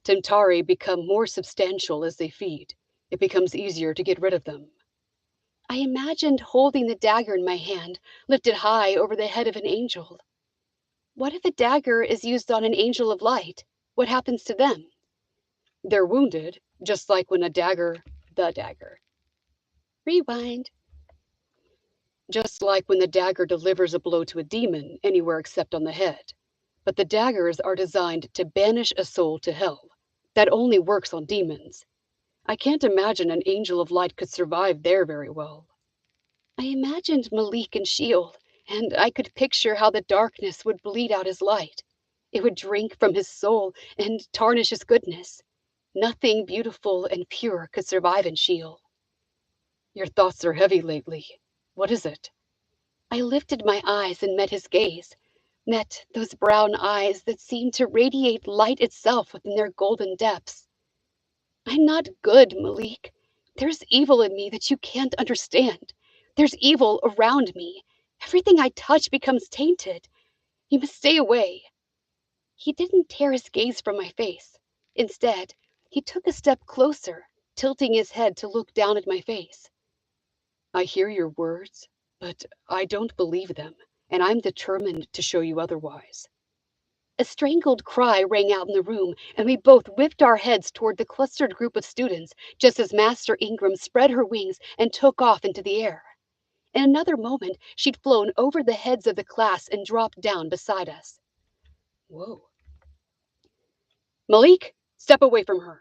A: Timtari become more substantial as they feed. It becomes easier to get rid of them. I imagined holding the dagger in my hand, lifted high over the head of an angel. What if a dagger is used on an angel of light? What happens to them? They're wounded, just like when the dagger. Rewind. Just like when the dagger delivers a blow to a demon anywhere except on the head. But the daggers are designed to banish a soul to hell. That only works on demons. I can't imagine an angel of light could survive there very well. I imagined Malik and Shield, and I could picture how the darkness would bleed out his light. It would drink from his soul and tarnish his goodness. Nothing beautiful and pure could survive in Shield. Your thoughts are heavy lately. What is it? I lifted my eyes and met his gaze, met those brown eyes that seemed to radiate light itself within their golden depths. I'm not good, Malik. There's evil in me that you can't understand. There's evil around me. Everything I touch becomes tainted. You must stay away. He didn't tear his gaze from my face. Instead, he took a step closer, tilting his head to look down at my face. I hear your words, but I don't believe them, and I'm determined to show you otherwise." A strangled cry rang out in the room, and we both whipped our heads toward the clustered group of students just as Master Ingram spread her wings and took off into the air. In another moment, she'd flown over the heads of the class and dropped down beside us. Whoa. "Malik, step away from her."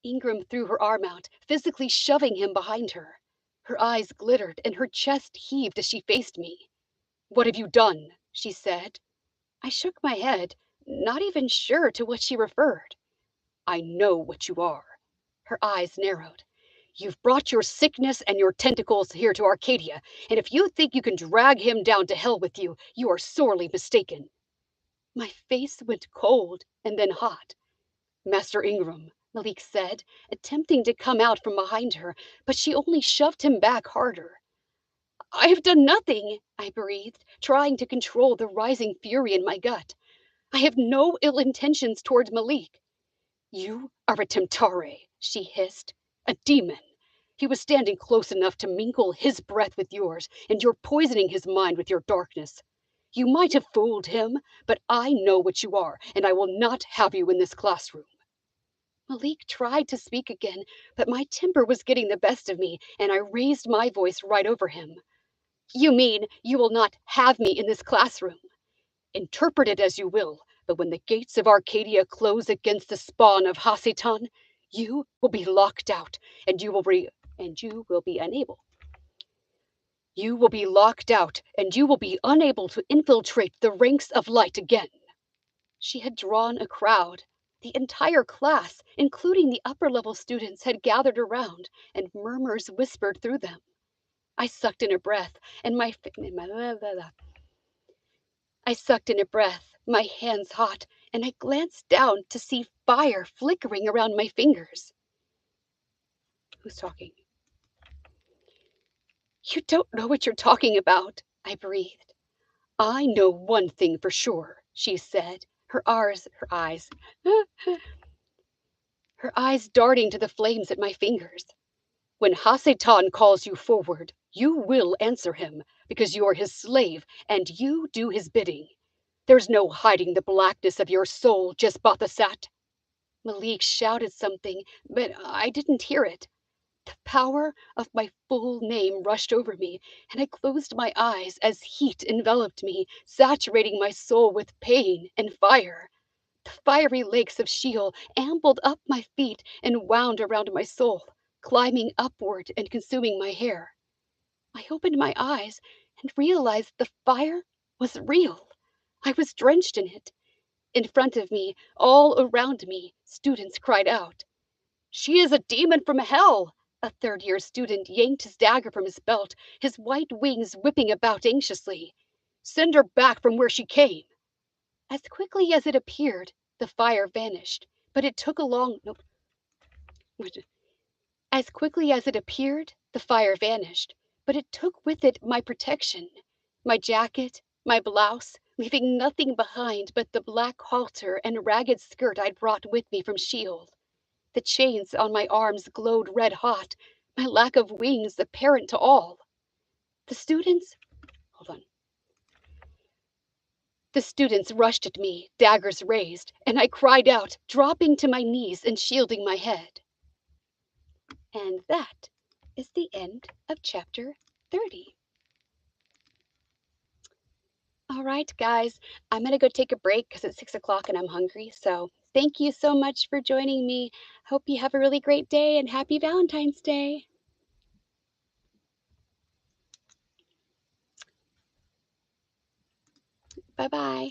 A: Ingram threw her arm out, physically shoving him behind her. Her eyes glittered and her chest heaved as she faced me. "What have you done?" she said. I shook my head, not even sure to what she referred. "I know what you are." Her eyes narrowed. "You've brought your sickness and your tentacles here to Arcadia, and if you think you can drag him down to hell with you, you are sorely mistaken." My face went cold and then hot. "Master Ingram," Malik said, attempting to come out from behind her, but she only shoved him back harder. "I have done nothing," I breathed, trying to control the rising fury in my gut. "I have no ill intentions towards Malik." "You are a Temtare," she hissed. "A demon. He was standing close enough to mingle his breath with yours, and you're poisoning his mind with your darkness. You might have fooled him, but I know what you are, and I will not have you in this classroom." Malik tried to speak again, but my temper was getting the best of me, and I raised my voice right over him. "You mean you will not have me in this classroom?" "Interpret it as you will, but when the gates of Arcadia close against the spawn of Hasitan, you will be locked out, and you will be unable. You will be locked out, and you will be unable to infiltrate the ranks of light again." She had drawn a crowd. The entire class, including the upper-level students, had gathered around, and murmurs whispered through them. I sucked in a breath, and my hands hot, and I glanced down to see fire flickering around my fingers. Who's talking? "You don't know what you're talking about," I breathed. "I know one thing for sure," she said, her eyes darting to the flames at my fingers. "When Hasatan calls you forward, you will answer him, because you are his slave and you do his bidding. There's no hiding the blackness of your soul, Jesbathasat." Malik shouted something, but I didn't hear it. The power of my full name rushed over me, and I closed my eyes as heat enveloped me, saturating my soul with pain and fire. The fiery lakes of Sheol ambled up my feet and wound around my soul, climbing upward and consuming my hair. I opened my eyes and realized the fire was real. I was drenched in it. In front of me, all around me, students cried out. "She is a demon from hell!" A third-year student yanked his dagger from his belt, his white wings whipping about anxiously. "Send her back from where she came." As quickly as it appeared, the fire vanished, but it took a long... No, As quickly as it appeared, the fire vanished, but it took with it my protection, my jacket, my blouse, leaving nothing behind but the black halter and ragged skirt I'd brought with me from Sheol. The chains on my arms glowed red hot, my lack of wings apparent to all. The students... Hold on. The students rushed at me, daggers raised, and I cried out, dropping to my knees and shielding my head. And that is the end of chapter 30. All right, guys, I'm going to go take a break because it's 6 o'clock and I'm hungry. So thank you so much for joining me. Hope you have a really great day and happy Valentine's Day. Bye-bye.